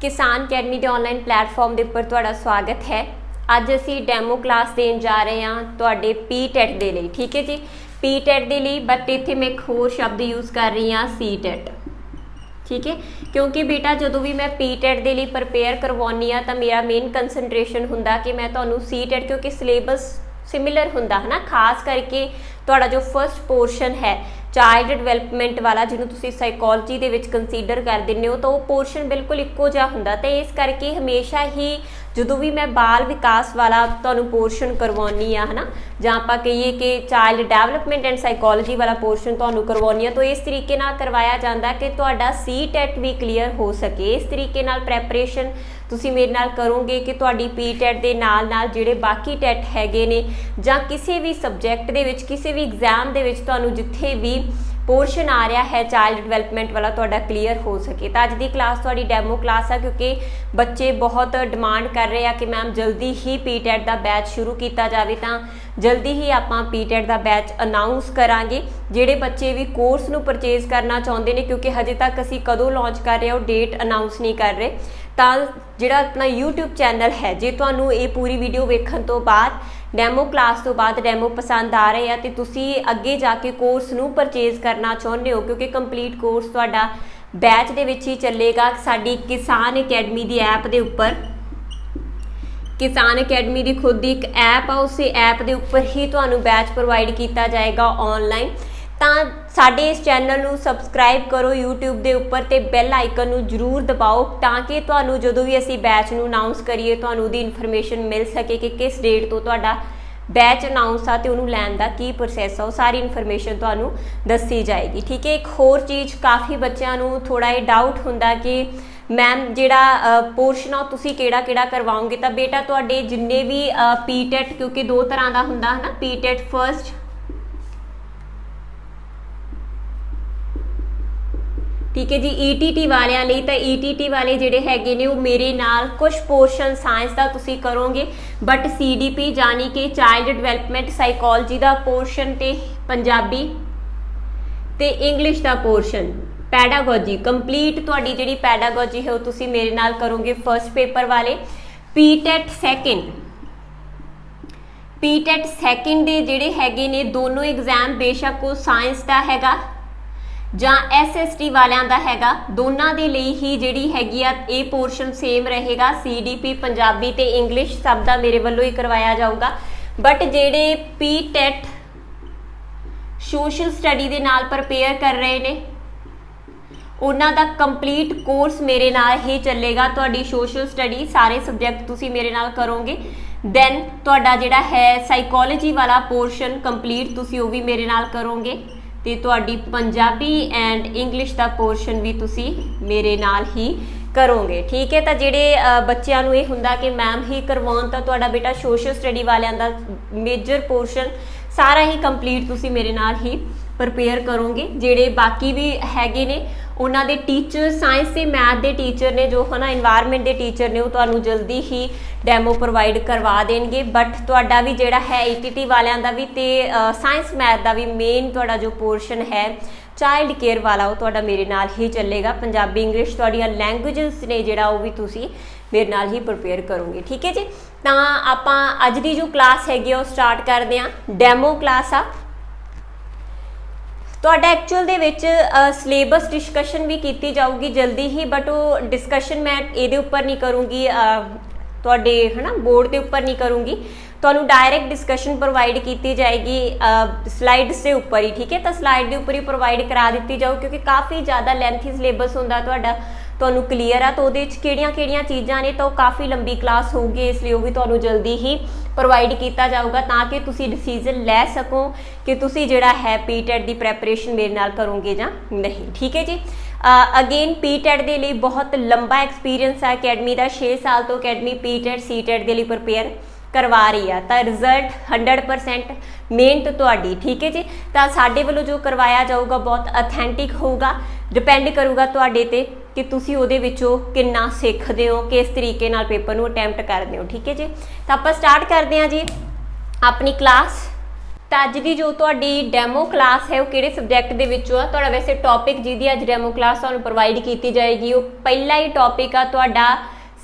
किसान अकैडमी के online platform के उपर तुहाडा स्वागत है। अज असी डैमो क्लास देन जा रहे हैं तुहाडे पी-टेट के लिए। ठीक है जी, पी-टेट के लिए, बट इत्थे मैं एक होर शब्द यूज़ कर रही हाँ, सी-टेट। ठीक है, क्योंकि बेटा जदों भी मैं पी-टेट के लिए प्रिपेयर करवानी हाँ तो मेरा मेन कंसनट्रेशन हुंदा कि मैं तुहानूं सी-टेट, क्योंकि सिलेबस सिमिलर हुंदा है ना, खास करके तुहाडा जो फस्ट पोर्शन है चाइल्ड डिवेलपमेंट वाला, जिन्हों तुसीं साइकोलॉजी दे विच कंसीडर कर दिंदे हो, तो वो पोर्शन बिल्कुल इक्को जिहा हुंदा। तो इस करके हमेशा ही जो भी मैं बाल विकास वाला तुहानूं पोर्शन करवानी है ना, जां आपां कहिए कि चाइल्ड डेवलपमेंट एंड साइकोलॉजी वाला पोर्शन तुहानूं करवानी है, तो इस तरीके नाल करवाया जाता कि तुहाडा सी-टेट भी क्लीयर हो सके। इस तरीके नाल प्रैपरेशन तुसीं मेरे नाल करोगे कि तुहाडी पी-टेट दे नाल नाल जिहड़े बाकी टैट हैगे ने, जां किसी भी सबजैक्ट दे विच, किसी भी एग्जाम दे विच तुहानूं जिथे भी पोर्शन आ रहा है चाइल्ड डिवेलपमेंट वाला तुहाडा क्लीयर हो सके। तो अज की क्लास तुहाडी डैमो क्लास है, क्योंकि बच्चे बहुत डिमांड कर रहे हैं कि मैम जल्दी ही पी-टेट का बैच शुरू किया जाए, तो जल्दी ही आपां पी-टेट का बैच अनाउंस करांगे। जिहड़े बच्चे भी कोर्स नूं परचेज करना चाहुंदे ने, क्योंकि हजे तक असीं कदों लॉन्च कर रहे हो डेट अनाउंस नहीं कर रहे, तो जिहड़ा अपना यूट्यूब चैनल है, जे तुहानूं ये पूरी वीडियो वेखण तो बाद डैमो क्लास तो बाद डैमो पसंद आ रहे हैं तो तुसी अगे जाके कोर्स नूं परचेज करना चाहुंदे हो, क्योंकि कंप्लीट कोर्स तुहाडा बैच दे विच ही चलेगा साडी किसान अकैडमी दी ऐप दे उपर। किसान अकैडमी की खुद की एक ऐप आ, उस ऐप के उपर ही तुहानूं बैच प्रोवाइड किया जाएगा ऑनलाइन। तो साडे इस चैनल नूं सबसक्राइब करो यूट्यूब के उपर, तो बैल आइकन नूं जरूर दबाओ, ताकि तुहानूं जदों भी असीं बैच नूं अनाउंस करिए तुहानूं उहदी इन्फॉर्मेशन मिल सके कि किस डेट तो तुहाडा बैच अनाउंस आ, तो उहनूं लैण दा की प्रोसैस आ, वो सारी इन्फॉर्मेशन तुहानूं दस्सी जाएगी। ठीक है, एक होर चीज़ काफ़ी बच्चों नूं थोड़ा ये डाउट हुंदा कि मैम जिहड़ा पोर्शन आ तुसीं किहड़ा करवाओगे। तो बेटा तुहाडे जिन्ने भी पी-टेट, क्योंकि दो तरह का हुंदा है ना, पी-टेट फस्ट, ठीक है जी, ई-टी-टी वालियां लई, तो ई-टी-टी वाले जिहड़े हैगे ने वो मेरे नाल कुछ पोर्शन साइंस का तुसीं करोगे, बट सी-डी-पी यानी कि चाइल्ड डिवेलपमेंट साइकोलॉजी का पोर्शन, ते पंजाबी ते इंग्लिश का पोर्शन, पैडागोजी कंप्लीट तुहाडी जिहड़ी पैडागोजी है वो तुसीं मेरे नाल करोगे फस्ट पेपर वाले। पी-टेट सैकेंड दे जिहड़े हैगे ने दोनों एग्जाम, बेशक वो साइंस का हैगा जां SST वालियां दा हैगा, दोनों के लिए ही जिहड़ी हैगी आ ये पोर्शन सेम रहेगा। सी-डी-पी पंजाबी ते इंग्लिश सब दा मेरे वालों ही करवाया जाऊगा, बट जिहड़े पी-टेट सोशल स्टडी दे नाल प्रिपेयर कर रहे ने उन्हां दा कंप्लीट कोर्स मेरे नाल ही चलेगा। तुहाडी सोशल स्टडी सारे सबजैक्ट तुसीं मेरे नाल करोगे, दैन तुहाडा जिहड़ा है साइकोलॉजी वाला पोर्शन कंप्लीट तुसीं वो भी मेरे नाल करोगे, तो तुहाडी पंजाबी एंड इंग्लिश का पोर्शन भी तुसी मेरे नाल ही करोगे। ठीक है, तो जिहड़े बच्चों नूं ये हुंदा कि मैम ही करवाउण, तो तुहाडा बेटा सोशल स्टडी वालियां दा मेजर पोर्शन सारा ही कंप्लीट तुसी मेरे नाल ही प्रिपेयर करोगे। जिहड़े बाकी भी हैगे ने उन्हां दे टीचर, साइंस ते मैथ के टीचर ने, जो है ना इन्वायरमेंट के टीचर ने, वो तुहानूं जल्दी ही डैमो प्रोवाइड करवा देंगे। बट तुहाडा भी जिहड़ा है ई-टी-टी वालियां दा भी ते साइंस मैथ का भी मेन तुहाडा जो पोर्शन है चाइल्ड केयर वाला, वो तुहाडा मेरे नाल ही चलेगा। पंजाबी इंग्लिश तुहाडियां लैंगुएजेस ने जिहड़ा वो भी तुसी मेरे नाल ही प्रिपेयर करोगे। ठीक है जी, तो आपां अज दी जो क्लास हैगी वो स्टार्ट करते हैं। डैमो क्लास आ तुहाडा एक्चुअल दे विच सिलेबस डिस्कशन भी की जाऊगी जल्दी ही, बट वो डिस्कशन मैं ये उपर नहीं करूँगी, तुहाडे है ना बोर्ड के उपर नहीं करूँगी, तुहानूं डायरैक्ट डिस्कशन प्रोवाइड की जाएगी स्लाइड्स के उपर ही। ठीक है, तो स्लाइड के उपर ही प्रोवाइड करा दी जाऊ, क्योंकि काफ़ी ज़्यादा लेंथी सिलेबस होंदा तुहाडा, तुहानूं क्लीयर आ, तो उहदे विच किहड़ियां चीज़ां ने, तो काफ़ी लंबी क्लास होगी, इसलिए वो भी तुहानूं जल्दी ही प्रोवाइड किया जाऊगा, ताकि तुसी डिसीजन लै सको कि तुसी जिहड़ा है पी-टेट की प्रैपरेशन मेरे नाल करोगे जां नहीं। ठीक है जी, अगेन पी-टेट के लिए बहुत लंबा एक्सपीरियंस है अकैडमी का, 6 साल तो अकैडमी पी-टेट सी-टेट के लिए प्रिपेयर करवा रही है, तो रिजल्ट 100% मेहनत तुहाडी। ठीक है जी, तो साडे वालों जो करवाया जाऊगा बहुत अथेंटिक होगा, डिपेंड करूगा तुहाडे ते कि तुसी उहदे विचों किन्ना सीखदे हो, किस तरीके नाल पेपर नूं अटैम्प्ट करदे हो। ठीक है जी, तो आपां स्टार्ट करते हैं जी अपनी क्लास। तो अज की जो तुहाडी डैमो क्लास है वो किहड़े सबजैक्ट दे विचों आ। तुहाडा वैसे टॉपिक जिहदी अज डैमो क्लास तुहानूं प्रोवाइड की जाएगी वो पहला ही टॉपिक आ तुहाडा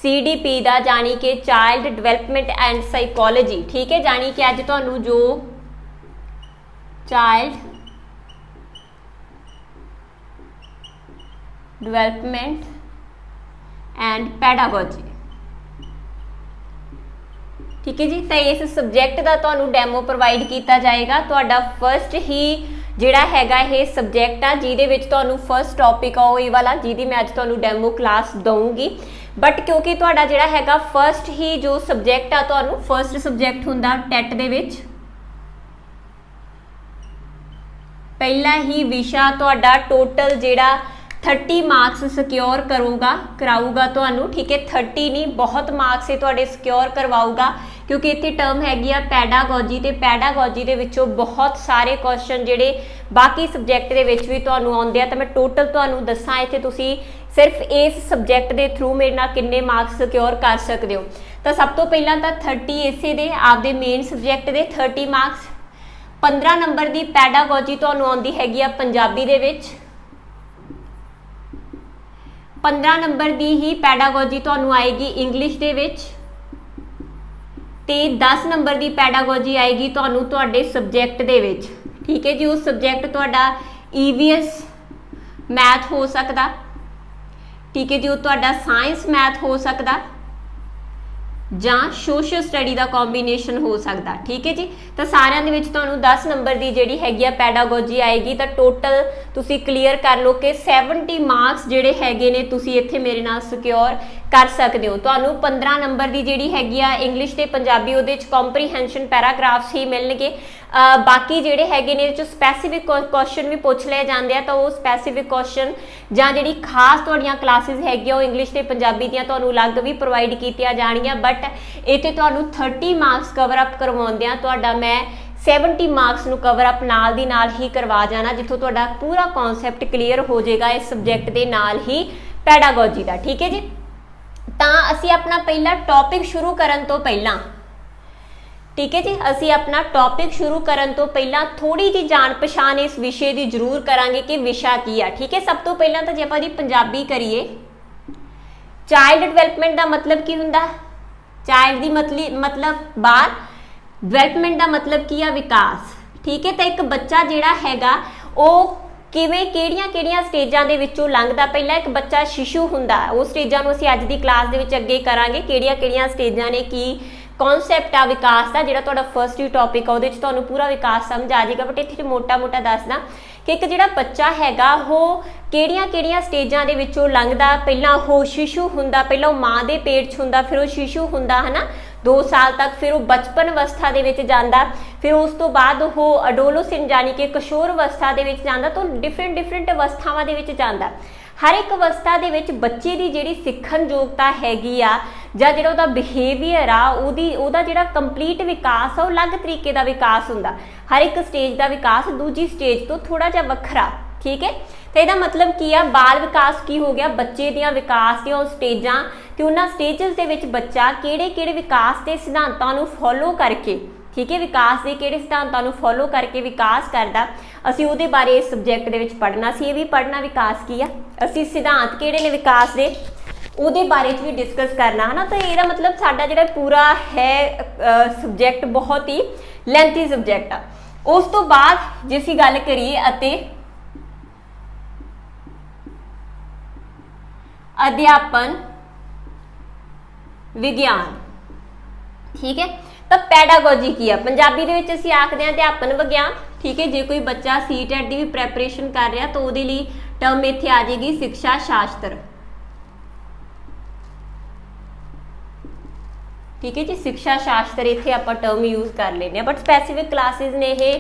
CDP का, जानी कि चाइल्ड डिवेलपमेंट एंड साइकोलॉजी। ठीक है, जानी कि अज तुहानूं जो चाइल्ड डिवेलपमेंट एंड पैडागोजी, ठीक है जी, तो इस सबजैक्ट का तुहानूं डैमो प्रोवाइड किया जाएगा। तुहाडा फर्स्ट ही जिहड़ा हैगा ये सबजैक्ट आ जिहदे विच तुहानूं फर्स्ट टॉपिक आ ये वाला जिहदी मैं अज तुहानूं डैमो क्लास दूँगी। बट क्योंकि तुहाडा जिहड़ा हैगा फर्स्ट ही जो सबजैक्ट आ तुहानूं फर्स्ट सबजैक्ट हुंदा टैट दे विच पहला ही विशा तुहाडा टोटल जिहड़ा 30 मार्क्स सिक्योर कराऊगा तुहानूं। ठीक है, 30 नहीं बहुत मार्क्स ये तुहाडे सिक्योर करवाऊगा क्योंकि इत्थे टर्म हैगी आ पैडागोजी, ते पैडागोजी दे विचों बहुत सारे क्वेश्चन जिहड़े बाकी सबजैक्ट दे विच भी तुहानूं आउंदे आ। तां मैं टोटल तुहानूं दस्सां इत्थे तुसीं सिर्फ इस सबजैक्ट के थ्रू मेरे नाल किन्ने मार्क्स सिक्योर कर सकते हो। तो सब तो पहला तो 30 इसे दे आपदे मेन सबजैक्ट के 30 मार्क्स, 15 नंबर की पैडागोजी तुहानूं आउंदी हैगी आ पंजाबी दे विच, 15 नंबर की ही पैडागोजी तुहानूं आएगी इंग्लिश दे विच, ते 10 नंबर की पैडागोजी आएगी तुहानूं तुहाडे सबजैक्ट दे विच। ठीक है जी, उस सबजैक्ट तुहाडा EVS मैथ हो सकता, ठीक है जी, वो तुहाडा साइंस मैथ हो सकता जां सोशल स्टडी का कॉम्बीनेशन हो सकता। ठीक है जी, तो सारिਆਂ ਦੇ ਵਿੱਚ ਤੁਹਾਨੂੰ 10 नंबर की ਜਿਹੜੀ हैगी आ पैडागोजी आएगी। तो टोटल तुसी क्लीयर कर लो कि 70 मार्क्स ਜਿਹੜੇ ਹੈਗੇ ने तुसी ਇੱਥੇ ਮੇਰੇ ਨਾਲ ਸਿਕਿਉਰ कर सकते हो। ਤੁਹਾਨੂੰ 15 नंबर की ਜਿਹੜੀ हैगी आ इंग्लिश ਤੇ ਪੰਜਾਬੀ ਉਹਦੇ ਵਿੱਚ ਕੰਪਰੀਹੈਂਸ਼ਨ ਪੈਰਾਗ੍ਰਾਫਸ ਹੀ ਮਿਲਣਗੇ। बाकी ਜਿਹੜੇ ਹੈਗੇ ਨੇ ਇਹਦੇ ਚ ਸਪੈਸੀਫਿਕ ਕੁਐਸਚਨ ਵੀ ਪੁੱਛ ਲਏ ਜਾਂਦੇ ਆ, ਤਾਂ ਉਹ ਸਪੈਸੀਫਿਕ ਕੁਐਸਚਨ ਜਾਂ ਜਿਹੜੀ ਖਾਸ ਤੁਹਾਡੀਆਂ ਕਲਾਸਿਸ ਹੈਗੀਆਂ ਉਹ ਇੰਗਲਿਸ਼ ਤੇ ਪੰਜਾਬੀ ਦੀਆਂ ਤੁਹਾਨੂੰ ਅਲੱਗ ਵੀ ਪ੍ਰੋਵਾਈਡ ਕੀਤੀਆਂ ਜਾਣਗੀਆਂ। ਬਟ ਇੱਥੇ ਤੁਹਾਨੂੰ 30 ਮਾਰਕਸ ਕਵਰ ਅਪ ਕਰਵਾਉਂਦੇ ਆ ਤੁਹਾਡਾ ਮੈਂ 70 ਮਾਰਕਸ ਨੂੰ ਕਵਰ ਅਪ ਨਾਲ ਦੀ ਨਾਲ ਹੀ ਕਰਵਾ ਜਾਣਾ, ਜਿੱਥੋਂ ਤੁਹਾਡਾ ਪੂਰਾ ਕਨਸੈਪਟ ਕਲੀਅਰ ਹੋ ਜਾਏਗਾ ਇਸ ਸਬਜੈਕਟ ਦੇ ਨਾਲ ਹੀ ਪੈਡਾਗੋਜੀ ਦਾ। ਠੀਕ ਹੈ ਜੀ, ਤਾਂ ਅਸੀਂ ਆਪਣਾ ਪਹਿਲਾ ਟੌਪਿਕ ਸ਼ੁਰੂ ਕਰਨ ਤੋਂ ਪਹਿਲਾਂ, ठीक है जी, असी अपना टॉपिक शुरू करन तो पहला थोड़ी जी जान पछाण इस विषय की जरूर करांगे कि विशा की है। ठीक है, सब तो पहला तो जे आपां दी पंजाबी करिए, चाइल्ड डिवेलपमेंट का मतलब की हुंदा, चाइल्ड की मतलब बाल, डिवेलपमेंट का मतलब की है विकास। ठीक है, तो एक बच्चा जिहड़ा हैगा वो किवें किहड़ियां स्टेजां दे विचों लंघदा। पहला एक बच्चा शिशु हुंदा, उस स्टेजां नूं असीं अज दी क्लास दे विच अगे करांगे किहड़ियां स्टेजां ने की कॉन्सैप्ट आ विकास का। जिहड़ा तुहाडा फर्स्ट ही टॉपिक आ उहदे च तुहानूं पूरा विकास समझ आ जाएगा। बट इत्थे मोटा मोटा दसदा कि एक जिहड़ा बच्चा हैगा वो किहड़ियां स्टेजां दे विचों लंघदा। पहला वो शिशु हुंदा, पहला वो माँ दे पेट च हुंदा, फिर वो शिशु हुंदा है ना 2 साल तक, फिर वो बचपन अवस्था दे विच जांदा, फिर उस तो बाद वो अडोलोसेंट यानी कि किशोर अवस्था दे विच जांदा। तो डिफरेंट अवस्थावां दे विच जांदा। हर एक अवस्था दे विच बच्चे की जिहड़ी सिखण योग्यता हैगी आ जां जिहड़ा उहदा बिहेवियर आ उहदा जिहड़ा कंप्लीट विकास आ वो अलग तरीके का विकास हुंदा। हर एक स्टेज का विकास दूजी स्टेज तो थोड़ा जिहा वखरा। ठीक है, तो इसदा मतलब की आ बाल विकास की हो गया, बच्चे दियां विकास दियां स्टेजां ते उन्हां स्टेजेस दे विच बच्चा किहड़े विकास के सिद्धांतां नूं फॉलो करके, ठीक है, विकास के किहड़े सिद्धांतां नूं फॉलो करके विकास करदा, असीं उहदे बारे इस सबजैक्ट दे विच पढ़ना सी। भी पढ़ना विकास की आ, असीं सिद्धांत किहड़े ने विकास दे उहदे बारे भी डिस्कस करना है ना। तो इसदा मतलब साडा जिहड़ा पूरा है सबजैक्ट बहुत ही लेंथी सबजैक्ट आ। उस तो बाद जे असीं गल करिए अते अध्यापन विज्ञान, ठीक है, तो पैडागोजी की है पंजाबी दे विच असीं आखदे हां अध्यापन विज्ञान। ठीक है, जे कोई बच्चा CTET की भी प्रैपरेशन कर रहा तो उहदे लई टर्म इत्थे आ जाएगी शिक्षा शास्त्र। ठीक है जी, शिक्षा शास्त्र इत्थे आपां टर्म यूज़ कर लेने, बट स्पैसीफिक क्लासिस ने ये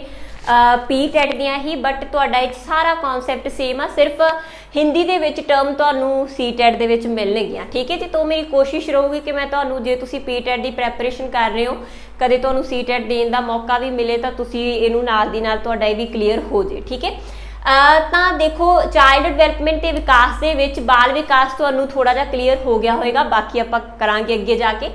PTET दियां ही। बट तुहाडा इह सारा कॉन्सैप्ट सेम आ, सिर्फ हिंदी दे विच टर्म तुहानूं CTET दे विच मिलणगीਆਂ। ठीक है जी, तो मेरी कोशिश रहूगी कि मैं तुहानूं जे तुसीं PTET की प्रैपरेशन कर रहे हो, कदे तुहानूं CTET देण दा मौका भी मिले तो तुसीं इहनूं नाल दी नाल तुहाडा इह भी क्लीयर हो जाए। ठीक है, तो देखो चाइल्ड डिवेलपमेंट के विकास के विच बाल विकास तुहानूं थोड़ा जिहा क्लीयर हो गया होएगा, बाकी आपां करांगे अगे जाके।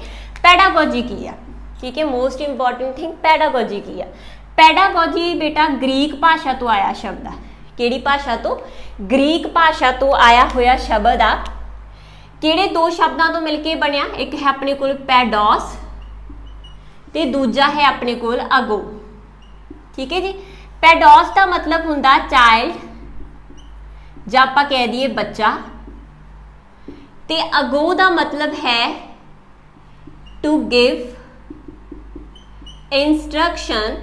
पैडागोजी की है, ठीक है, मोस्ट इंपॉर्टेंट थिंग पैडागोजी की है। ਪੈਡਾਗੋਜੀ बेटा ग्रीक भाषा तो आया शब्द है। ਕਿਹੜੀ ਭਾਸ਼ਾ ਤੋਂ? ग्रीक भाषा तो आया होया शब्द आ। ਕਿਹੜੇ ਦੋ ਸ਼ਬਦਾਂ ਤੋਂ ਮਿਲ ਕੇ ਬਣਿਆ? ਇੱਕ ਹੈ ਆਪਣੇ ਕੋਲ ਪੈਡੋਸ ਤੇ ਦੂਜਾ ਹੈ ਆਪਣੇ ਕੋਲ ਅਗੋ। ਠੀਕ ਹੈ ਜੀ। ਪੈਡੋਸ ਦਾ ਮਤਲਬ ਹੁੰਦਾ ਚਾਈਲਡ ਜਾਂ ਆਪਾਂ ਕਹਿ ਦਈਏ ਬੱਚਾ, ਤੇ ਅਗੋ ਦਾ ਮਤਲਬ ਹੈ ਟੂ ਗਿਵ इंस्ट्रक्शन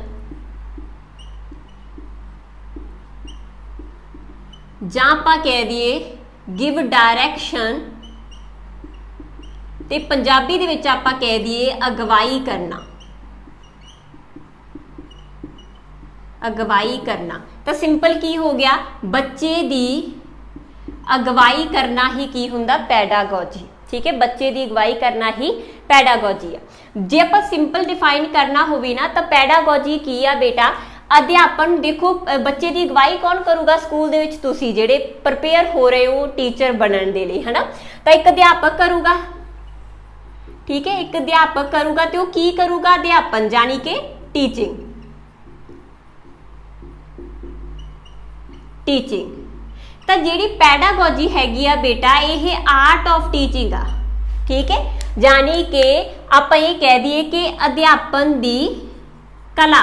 ਜਾਂ ਆਪਾਂ ਕਹਿ ਦਈਏ ਗਿਵ ਡਾਇਰੈਕਸ਼ਨ, ਤੇ ਪੰਜਾਬੀ ਦੇ ਵਿੱਚ ਆਪਾਂ ਕਹਿ ਦਈਏ ਅਗਵਾਈ ਕਰਨਾ। ਅਗਵਾਈ ਕਰਨਾ ਤਾਂ ਸਿੰਪਲ ਕੀ ਹੋ ਗਿਆ? ਬੱਚੇ ਦੀ ਅਗਵਾਈ ਕਰਨਾ ਹੀ ਕੀ ਹੁੰਦਾ? ਪੈਡਾਗੋਜੀ। ठीक है, बच्चे की अगवाई करना ही पैडागोजी है। जे आप सिंपल डिफाइन करना होवे ना तो पैडागोजी की आ बेटा अध्यापन। देखो बच्चे की अगवाई कौन करूगा स्कूल दे विच? तुसी जेड़े प्रिपेयर हो रहे हो टीचर बनने दे लई, है ना, तो एक अध्यापक करूगा। ठीक है, एक अध्यापक करूगा तो की करूगा? अध्यापन यानी कि टीचिंग। टीचिंग तो जी पैडागोजी हैगी आ बेटा ये आर्ट ऑफ टीचिंग आ। ठीक है, यानी कि आप ये कह दिए कि अध्यापन दी कला।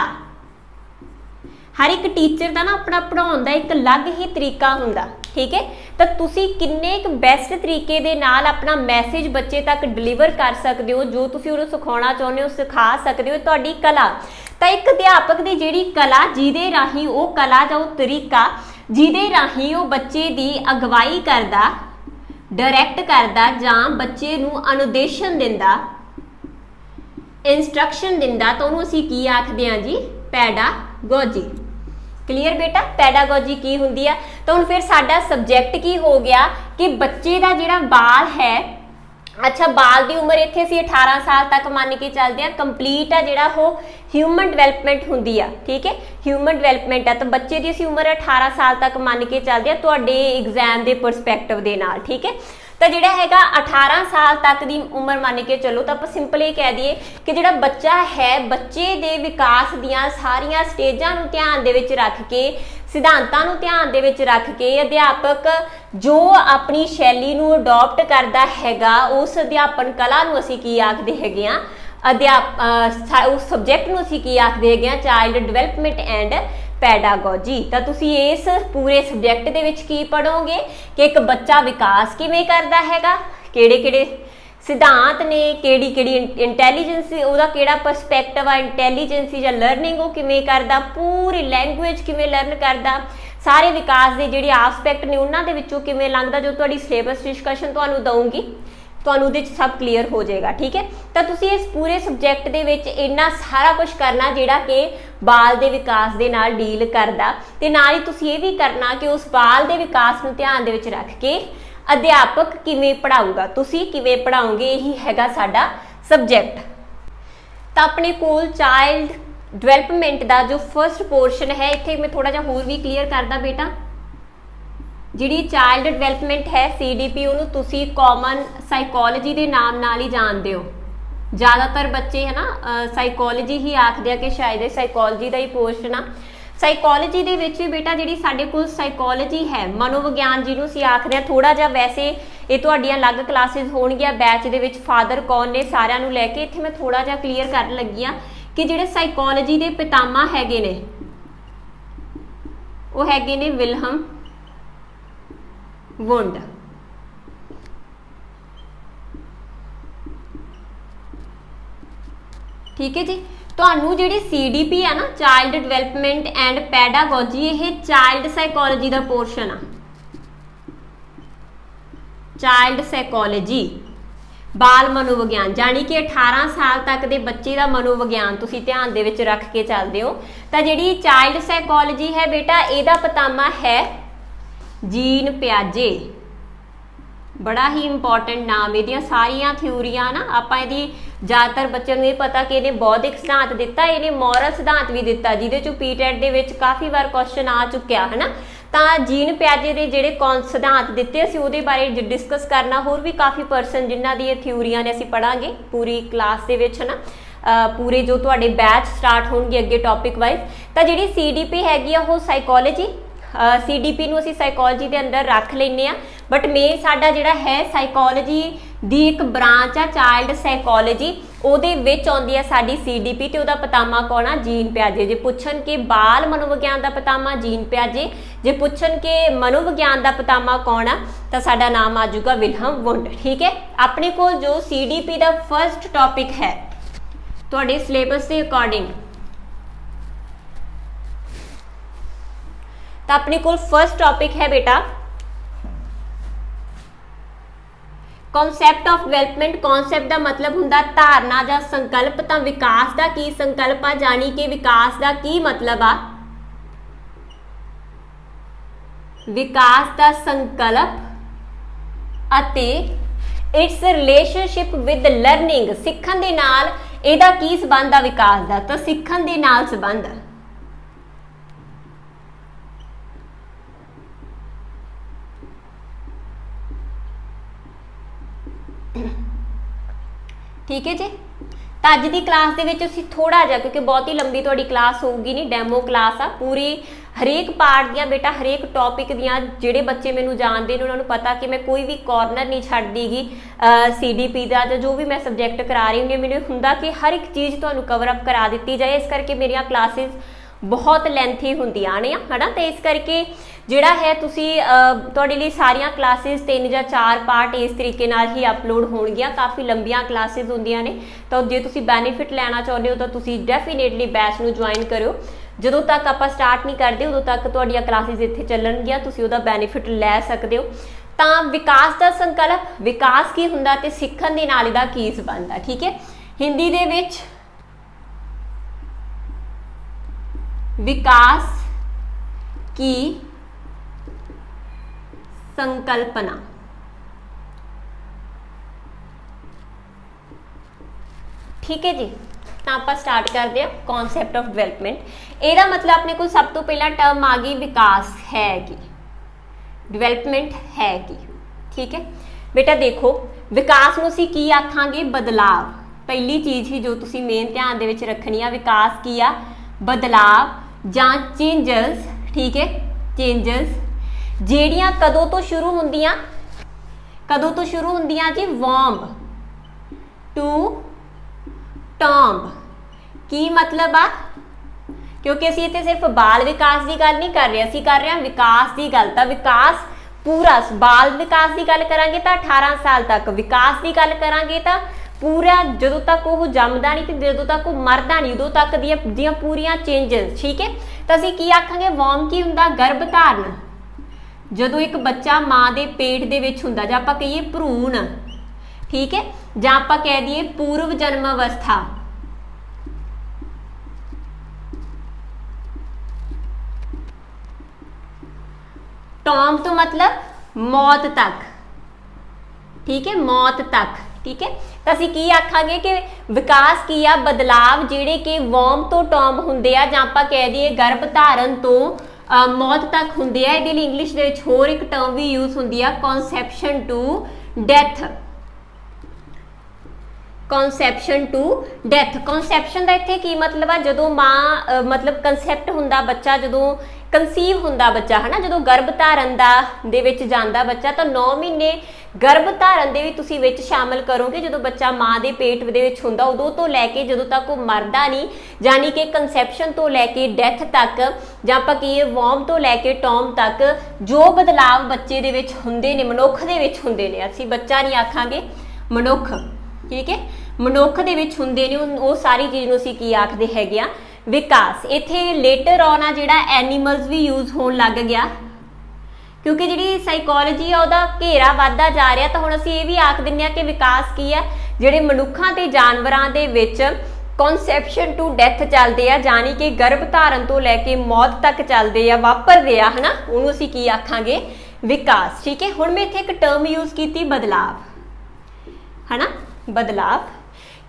हर एक टीचर का ना अपना पढ़ाने का एक अलग ही तरीका हुंदा। ठीक है, तो तुसी किन्ने एक बेस्ट तरीके दे नाल अपना मैसेज बच्चे तक डिलीवर कर सकते हो, जो तुसी उन्हें सिखाना चाहुंदे हो सिखा सकते हो, तुहाडी कला। तो एक अध्यापक की जिहड़ी कला जिहदे राही वो कला जां वो तरीका जिहदे राही वो बच्चे की अगवाई करदा, डायरैक्ट करदा जां बच्चे नूं अनुदेशन दिंदा, इंस्ट्रक्शन दिंदा, तो उन्होंने असीं की आखदे हां जी? पैडागोजी। क्लीयर बेटा? पैडागोजी की हुंदी है। तो हुण फिर साडा सबजैक्ट की हो गया कि बच्चे का जिहड़ा बाल है, अच्छा बाल की उम्र इत्थे असीं 18 साल तक मान के चलते हैं, कंप्लीट है जिहड़ा वो ह्यूमन डिवेलपमेंट हुंदी आ। ठीक है, ह्यूमन डिवेलपमेंट है तो बच्चे की असीं उम्र 18 साल तक मान के चलते हैं तुहाडे एग्जाम के परसपैक्टिव दे नाल। ठीक है, तो जिहड़ा हैगा 18 साल तक की उम्र मान के चलो तो आप सिंपल ये कह दिए कि जिहड़ा बच्चा है बच्चे के विकास दियां सारियां स्टेजां नूं ध्यान दे विच रख के, सिद्धांतां नूं ध्यान दे विच रख के अध्यापक जो अपनी शैली नूं अडॉप्ट करदा हैगा उस अध्यापन कला नूं असीं की आखदे हैगे आ? उस सबजैक्ट नूं असीं की आखदे हैगे आ? Child development and pedagogy. तो तुसी इस पूरे सबजैक्ट दे विच की पढ़ोगे कि एक बच्चा विकास किवें करदा हैगा, किहड़े-किहड़े सिद्धांत ने, किहड़ी-किहड़ी इंटैलीजेंसी उहदा किहड़ा परसपैक्टिव आ, इंटैलीजेंसी जां लर्निंग वो किवें करदा, पूरी लैंगुएज किवें लर्न करदा, सारे विकास के जिहड़े आस्पैक्ट ने उन्हां दे विचों किवें लंघदा, जो तुहाडी सिलेबस डिस्कशन तुहानूं दऊंगी तुहानूं उहदे च सब क्लीयर हो जाएगा। ठीक है, तो तुसी इस पूरे सबजैक्ट दे विच इन्ना सारा कुछ करना जिहड़ा कि बाल के विकास के नाल डील करदा, ते नाल ही तुसी ये भी करना कि उस बाल के विकास नूं ध्यान दे विच रख के अध्यापक किवें पढ़ाऊगा, तुसी किवें पढ़ाओगे, यही हैगा साडा सबजैक्ट। तो अपने कोल चाइल्ड डिवेलपमेंट का जो फर्स्ट पोर्शन है इत्थे मैं थोड़ा जिहा होर भी क्लीयर करदा बेटा। जिहड़ी चाइल्ड डिवेलपमेंट है CDP उहनूं तुसी कॉमन साइकोलॉजी के नाम नाल ही जानते हो। ज़्यादातर बच्चे है ना साइकोलॉजी ही आखदे आ कि शायद साइकोलॉजी का ही पोर्शन आ। साइकोलॉजी दे विच भी बेटा जिहड़ी साडे कोल साइकोलॉजी है, मनोविग्यान जिहनूं असीं आखदे आ, थोड़ा जिहा वैसे ये तुहाडीआं अलग क्लासिस होणगीआं बैच दे विच फादर कौन ने सारिआं नूं लैके इत्थे मैं थोड़ा जिहा क्लीयर करन लगी आ कि जिहड़े साइकोलॉजी के पितामा हैगे ने वो हैगे ने विलहम वुंड। ठीक है जी, तुहानू जिहड़ी CDP है ना चाइल्ड डिवेलपमेंट एंड पैडागोजी, ये चाइल्ड साइकोलॉजी का पोर्शन आ। चाइल्ड साइकोलॉजी बाल मनोविग्यान यानी कि 18 साल तक के बच्चे का मनोविग्यान तुसी ध्यान दे विच रख के चलते हो। तो जिहड़ी चाइल्ड साइकोलॉजी है बेटा इहदा पितामा है जीन पियाजे। बड़ा ही इंपॉर्टेंट नाम, ये सारिया थ्योरियां ना आपां इहदी ज़्यादातर बच्चों को पता कि इन्हें बौद्धिक सिद्धांत दिता, इन्हें मॉरल सिद्धांत भी दिता, जिहदे चों PTET दे विच काफ़ी बार क्वेश्चन आ चुक्या है ना। तो जीन पियाजे के जिहड़े कौन सिद्धांत दिते असीं उहदे बारे डिस्कस करना, होर भी काफ़ी परसन जिन्हां दी थ्योरियां ने असीं पढ़ांगे पूरी क्लास दे विच है ना। पूरे जो तुहाडे बैच स्टार्ट होणगे अगे टॉपिक वाइज। तो जिहड़ी CDP हैगी आ वो साइकोलॉजी, CDP नूं असीं साइकोलॉजी के अंदर रख लैंदे आ, बट मेन साडा जिहड़ा है साइकोलॉजी दी एक ब्रांच आ चाइल्ड साइकोलॉजी, ਉਹਦੇ ਵਿੱਚ ਆਉਂਦੀ ਹੈ ਸਾਡੀ CDP ਤੇ ਉਹਦਾ ਪਤਾਮਾ ਕੌਣ ਆ? ਜੀਨ ਪਿਆਜੇ। ਜੇ ਪੁੱਛਣ ਕਿ ਬਾਲ ਮਨੋਵਿਗਿਆਨ ਦਾ ਪਤਾਮਾ ਜੀਨ ਪਿਆਜੇ, ਜੇ ਪੁੱਛਣ ਕਿ ਮਨੋਵਿਗਿਆਨ ਦਾ ਪਤਾਮਾ ਕੌਣ ਆ ਤਾਂ ਸਾਡਾ ਨਾਮ ਆ ਜਾਊਗਾ ਵਿਲਹਮ ਵੁੰਡ। ਠੀਕ ਹੈ, ਆਪਣੇ ਕੋਲ ਜੋ CDP ਦਾ ਫਰਸਟ ਟੌਪਿਕ ਹੈ ਤੁਹਾਡੇ ਸਿਲੇਬਸ ਦੇ ਅਕॉर्डिंग, ਤਾਂ ਆਪਣੇ ਕੋਲ ਫਰਸਟ ਟੌਪਿਕ ਹੈ ਬੇਟਾ कॉन्सैप्ट ऑफ डिवेलपमेंट। कॉन्सैप्ट का मतलब हुंदा धारणा या संकल्प, तो विकास का की संकल्प आ, जानी कि विकास का की मतलब आ? विकास का संकल्प अते इट्स रिलेशनशिप विद लर्निंग, सीखण दे नाल इहदा की संबंध आ विकास का? तो सीखण दे नाल संबंध। ठीक है जी, तो अज की क्लास दे विच असीं थोड़ा जिहा, क्योंकि बहुत ही लंबी तुहाडी क्लास होगी नहीं, डैमो क्लास आ पूरी, हरेक पार्ट दियां बेटा हरेक टॉपिक दियां जिहड़े बच्चे मैनूं जाणदे ने उन्हां नूं पता कि मैं कोई भी कॉर्नर नहीं छड्डदी गी CDP दा, जो भी मैं सबजैक्ट करा रही हूँ मैनूं हुंदा कि हर एक चीज़ तुहानूं कवर अप करा दित्ती जाए, इस करके मेरियां क्लासिस बहुत लेंथी होंदियां ने है ना। तो इस करके जिहड़ा है तुसी तुहाडे लई सारियां क्लासिस 3 या 4 पार्ट इस तरीके नाल ही अपलोड होणगियां, काफ़ी लंबियां क्लासिस होंदियां ने। तो जे तुसी बैनीफिट लैना चाहुंदे हो तो तुसी डेफिनेटली बैच नूं ज्वाइन करियो, जदों तक आपां स्टार्ट नहीं करदे उदों तक तुहाडीआं क्लासिस इत्थे चलणगियां, तुसी उहदा बैनीफिट लै सकदे हो। तां विकास दा संकल्प, विकास की हुंदा ते सिੱਖਣ ਦੇ ਨਾਲ ਇਹਦਾ ਕੀ ਸੰਬੰਧ ਆ? ठीक है, हिंदी दे विच विकास की संकल्पना, ठीक है जी। तो आप स्टार्ट करते हैं कॉन्सैप्ट ऑफ डिवेलपमेंट। ਇਹਦਾ मतलब अपने को सब तो पहला टर्म आ गई विकास है कि, डिवेलपमेंट है कि। ठीक है बेटा, देखो विकास ਨੂੰ ਅਸੀਂ ਕੀ ਆਖਾਂਗੇ? बदलाव। पहली चीज़ ही जो तुसी मेन ध्यान दे विच रखनी आ, विकास की आ? बदलाव ਜਾਂ चेंजेस। ठीक है, चेंजेस ਜਿਹੜੀਆਂ ਕਦੋਂ ਤੋਂ ਸ਼ੁਰੂ ਹੁੰਦੀਆਂ? ਕਦੋਂ ਤੋਂ ਸ਼ੁਰੂ ਹੁੰਦੀਆਂ ਜੀ? ਵੌਂਬ ਟੂ ਟੌਂਬ। ਕੀ मतलब ਆ? क्योंकि ਅਸੀਂ ਇੱਥੇ सिर्फ बाल विकास की गल नहीं कर रहे, ਅਸੀਂ कर रहे हैं विकास की गल। तो विकास पूरा, बाल विकास की गल करांगे तो 18 साल तक, विकास की गल करांगे तो पूरा ਜਦੋਂ तक वो जमदा नहीं, तो ਜਦੋਂ तक वो मरदा नहीं उदों तक दियां पूरियां चेंजेस। ठीक है, तो ਅਸੀਂ ਕੀ ਆਖਾਂਗੇ? वॉर्म की हुंदा? गर्भ धारण। ਜਦੋਂ एक बच्चा माँ के पेट ਦੇ ਵਿੱਚ ਹੁੰਦਾ, ਜਾਂ ਆਪਾਂ ਕਹੀਏ ਭਰੂਣ, ठीक है, ਜਾਂ ਆਪਾਂ ਕਹਿ ਦਈਏ पूर्व जन्म अवस्था। टॉम तो मतलब मौत तक। ठीक है, मौत तक। ठीक है, तो ਅਸੀਂ ਕੀ ਆਖਾਂਗੇ ਕਿ विकास की आ? बदलाव ਜਿਹੜੇ कि वॉर्म तो टॉम ਹੁੰਦੇ ਆ, ਜਾਂ ਆਪਾਂ ਕਹਿ ਦਈਏ गर्भ धारण तो मौत तक ਹੁੰਦੇ ਆ। ਇਹਦੇ ਲਈ ਇੰਗਲਿਸ਼ ਦੇ ਵਿੱਚ ਹੋਰ ਇੱਕ ਟਰਮ ਵੀ ਯੂਜ਼ ਹੁੰਦੀ ਆ, conception to death. Conception to death. Conception ਦਾ ਇੱਥੇ ਕੀ मतलब ਆ? ਜਦੋਂ ਮਾਂ मतलब ਕਨਸੈਪਟ ਹੁੰਦਾ ਬੱਚਾ, ਜਦੋਂ ਕੰਸੀਵ ਹੁੰਦਾ ਬੱਚਾ ਹੈ ਨਾ, ਜਦੋਂ ਗਰਭ ਧਾਰਨ ਦੇ ਵਿੱਚ ਜਾਂਦਾ ਬੱਚਾ, ਤਾਂ 9 ਮਹੀਨੇ ਗਰਭ ਧਾਰਨ ਦੇ ਵੀ ਤੁਸੀਂ ਵਿੱਚ ਸ਼ਾਮਲ ਕਰੋਗੇ। ਜਦੋਂ ਬੱਚਾ ਮਾਂ ਦੇ ਪੇਟ ਦੇ ਵਿੱਚ ਹੁੰਦਾ ਉਦੋਂ ਤੋਂ ਲੈ ਕੇ ਜਦੋਂ ਤੱਕ ਉਹ ਮਰਦਾ ਨਹੀਂ, ਯਾਨੀ ਕਿ ਕਨਸੈਪਸ਼ਨ ਤੋਂ ਲੈ ਕੇ ਡੈਥ ਤੱਕ, ਜਾਂ ਆਪਾਂ ਕਹੀਏ ਵੌਰਮ ਤੋਂ ਲੈ ਕੇ ਟੌਮ ਤੱਕ, ਜੋ ਬਦਲਾਵ ਬੱਚੇ ਦੇ ਵਿੱਚ ਹੁੰਦੇ ਨੇ, ਮਨੁੱਖ ਦੇ ਵਿੱਚ ਹੁੰਦੇ ਨੇ, ਅਸੀਂ ਬੱਚਾ ਨਹੀਂ ਆਖਾਂਗੇ, ਮਨੁੱਖ। ਠੀਕ ਹੈ, ਮਨੁੱਖ ਦੇ ਵਿੱਚ ਹੁੰਦੇ ਨੇ, ਉਹ ਸਾਰੀ ਚੀਜ਼ ਨੂੰ ਅਸੀਂ ਕੀ ਆਖਦੇ ਹੈਗੇ ਆ? विकास। इत्थे लेटर ऑन आ जिहड़ा एनीमल्स भी यूज होण लग गया, क्योंकि जिहड़ी साइकोलॉजी आ उहदा घेरा वधदा जा रहा। तो हुण असीं इह भी आख दिंदे आ कि विकास की है, जिहड़े मनुक्खां ते जानवरां दे विच कॉन्सैप्शन टू डैथ चलदे आ, जानी कि गर्भ धारण तो लैके मौत तक चलदे आ, वापरदे आ, है ना, उहनूं असीं की आखांगे? विकास। ठीक है, हुण मैं इत्थे एक टर्म यूज कीती बदलाव, है ना, बदलाव।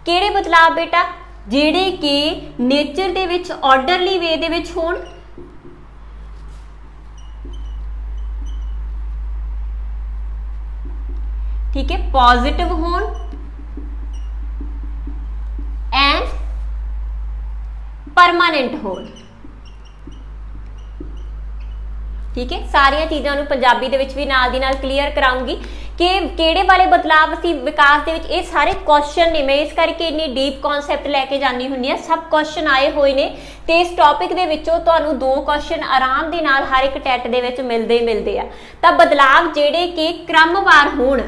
किहड़े बदलाव बेटा? ਜਿਹੜੇ कि नेचर ਦੇ ਵਿੱਚ ਆਰਡਰਲੀ ਵੇ ਦੇ ਵਿੱਚ ਹੋਣ, ठीक है, पॉजिटिव होण एंड परमानेंट होण। ठीक है, सारिया चीज़ों पंजाबी दे विच भी नाल दी नाल क्लीयर कराऊंगी कि किहड़े वाले बदलाव असीं विकास दे विच। ये सारे क्वेश्चन ने, मैं इस करके इन्नी डीप कॉन्सैप्ट लैके जानी हुंदी आ, सब क्वेश्चन आए हुए ने ते इस टॉपिक दे विचों तुहानूं 2 क्वेश्चन आराम दे नाल हर एक टैट दे विच मिलदे आ। तां बदलाव जिहड़े कि क्रमवार होण,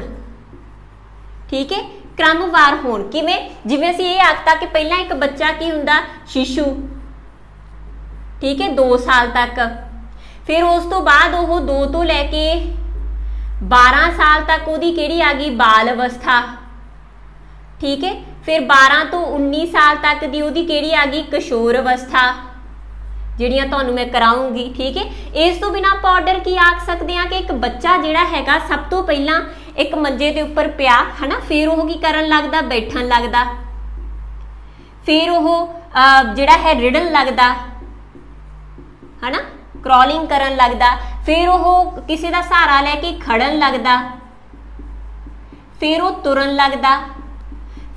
ठीक है, क्रमवार होण किवें, जिवें असीं ये आखता कि पहलां एक बच्चा की हुंदा शिशु, ठीक है, 2 साल तक, फिर उस तो बाद वो 2 तो लैके 12 साल तक उहदी किहड़ी आ गई बाल अवस्था, ठीक है, फिर 12 तो 19 साल तक दी उहदी किहड़ी आ गई किशोर अवस्था, जिहड़ियां तुहानूं मैं कराऊंगी। ठीक है, इस तो बिना आप ऑर्डर की आख सकते हैं कि एक बच्चा जिहड़ा हैगा सब तो पहलां एक मंजे दे उपर पिया है ना, फिर वो की करन लगदा, बैठन लगदा, फिर वो जिहड़ा है रिड़न लगदा है ना, क्रॉलिंग करन लगदा, फिर वो किसी का सहारा लैके खड़न लगदा, फिर वो तुरन लगदा,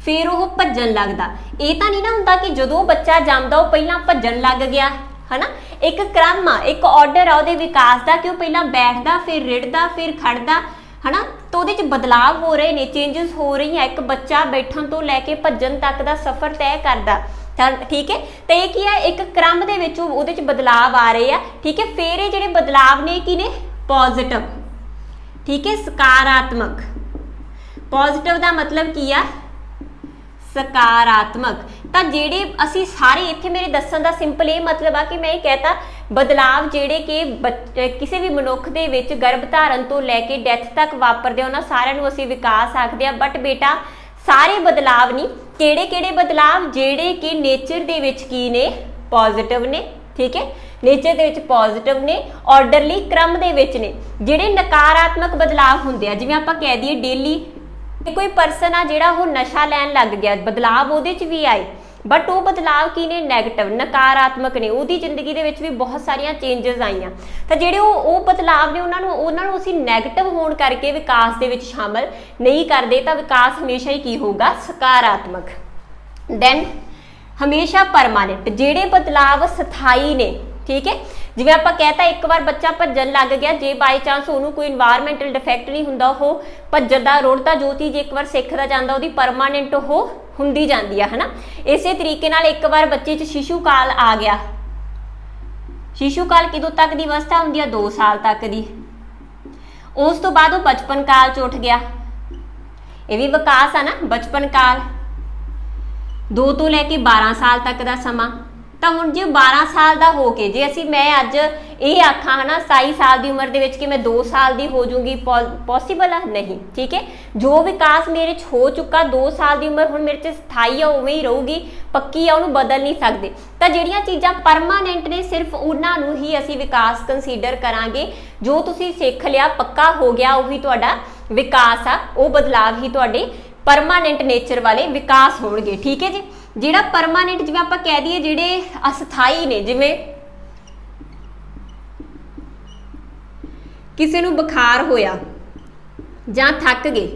फिर वो भज्जन लगदा। ये तो नहीं ना हुंदा कि जदों बच्चा जमदा वो पहलां भज्जन लग गया है ना, एक क्रम आ, एक ऑर्डर आ उहदे विकास का कि वो पहलां बैठदा, फिर रिड़दा, फिर खड़दा है ना, तो उहदे च बदलाव हो रहे ने, चेंजिस हो रही हैं। एक बच्चा बैठन तो लैके भज्जन तक का सफ़र तय करदा, ठीक है, तो ये की है, एक क्रम दे विच उहदे च बदलाव आ रहे हैं। ठीक है, फिर ये जिहड़े बदलाव ने की ने पॉजिटिव, ठीक है, सकारात्मक। पॉजिटिव का मतलब की आ सकारात्मक। तो जेडे असी सारे इत्थे मेरे दसन का सिंपल ये मतलब आ कि मैं ये कहता बदलाव जेडे कि किसी भी मनुख दे विच गर्भ धारण तो लैके डैथ तक वापरदे उन्हां सारिआं नूं असीं विकास आखदे आ। बट बेटा सारे बदलाव नहीं, किहड़े-किहड़े बदलाव जेडे कि नेचर दे विच की ने पॉजिटिव ने, ठीक है, नेचर दे विच पॉजिटिव ने, ऑर्डरली क्रम दे विच ने। जिहड़े नकारात्मक बदलाव हुंदे आ, जिवें आपां कह दईए डेली कोई परसन आ जिहड़ा वो नशा लैन लग गया, बदलाव उहदे च भी आए, बट वो बदलाव की ने नैगेटिव नकारात्मक ने, उहदी जिंदगी दे विच भी बहुत सारियां चेंजिस आईयां। तो जिहड़े वो बदलाव ने उन्होंने असीं नैगेटिव होण करके विकास दे विच शामिल नहीं करते, तो विकास हमेशा ही की होगा सकारात्मक। दैन हमेशा परमानेंट, जिहड़े बदलाव स्थाई ने, ठीक है, जिवें आपां कहता एक बार बच्चा भज्जन लग गया, जे बाई चांस उहनूं कोई इन्वायरमेंटल डिफैक्ट नहीं हुंदा, वो भज्जदा रुड़दा जो चीज़ एक बार सिखदा जांदा उहदी परमानेंट वो हुंदी जांदी है ना। इसे तरीके नाल एक बार बच्चे च शिशु काल आ गया, शिशु काल किदों तक की अवस्था हुंदी है 2 साल तक की, उस तो बाद वो बचपन काल च उठ गया, ये भी विकास है ना। बचपन काल 2 तो लैके 12 साल तक का समा, तो हुण जे 12 साल का हो के जे असी मैं अज ये आखा है ना 27 साल की उम्र दे कि मैं 2 साल की हो जूँगी, पॉसीबल है नहीं, ठीक है। जो विकास मेरे हो चुका 2 साल की उम्र हुण मेरे च स्थाई है उवें ही रहूगी, पक्की है, उन्होंने बदल नहीं सकते। तो जिहड़ियां चीज़ां परमानेंट ने सिर्फ उन्होंने ही असी विकास कंसीडर करांगे। जो तुसीं सिख लिया पक्का हो गया उही तुहाडा विकास आ, वो बदलाव ही तुहाडे परमानेंट नेचर वाले विकास होणगे, ठीक है जी। जिहड़ा परमानेंट जिवें आपां कह दईए जिहड़े अस्थाई ने, जिवें किसी नूं बुखार होया जां थक गए